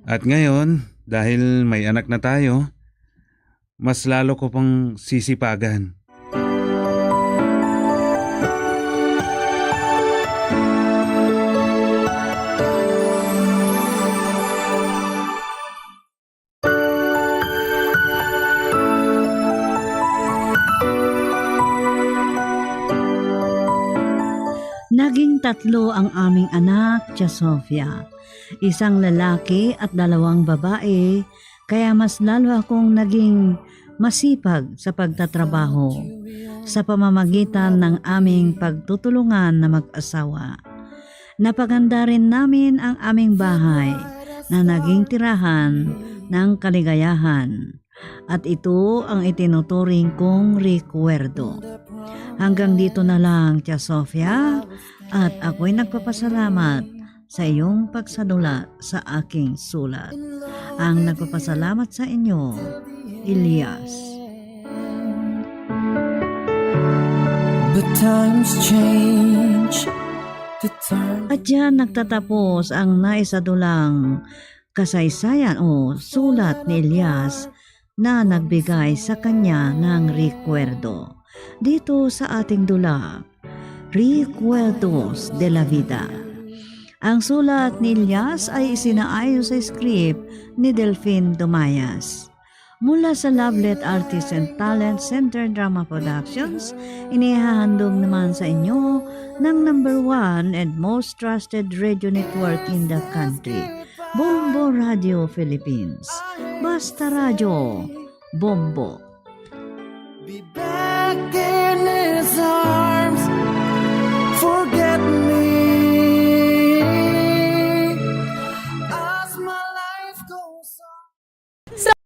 At ngayon, dahil may anak na tayo, mas lalo ko pang sisipagan. Naging 3 ang aming anak, Tia Sofia. Isang lalaki at 2 babae, kaya mas lalo akong naging masipag sa pagtatrabaho sa pamamagitan ng aming pagtutulungan na mag-asawa. Napaganda rin namin ang aming bahay na naging tirahan ng kaligayahan at ito ang itinuturing kong rekwerdo. Hanggang dito na lang, Tia Sofia, at ako'y nagpapasalamat sa iyong pagsadula sa aking sulat. Ang nagpapasalamat sa inyo, Elias. But times change. At diyan nagtatapos ang naisadulang kasaysayan o sulat ni Elias na nagbigay sa kanya ng recuerdo. Dito sa ating dula, Recuerdos de la Vida. Ang sulat ni Elias ay isinaayon sa script ni Delphine Dumayas. Mula sa Lovelet Artists and Talent Center Drama Productions, inihahandog naman sa inyo ng #1 and most trusted radio network in the country, Bombo Radio Philippines. Basta Radio, Bombo. Back in his arms, forget me. As my life goes on.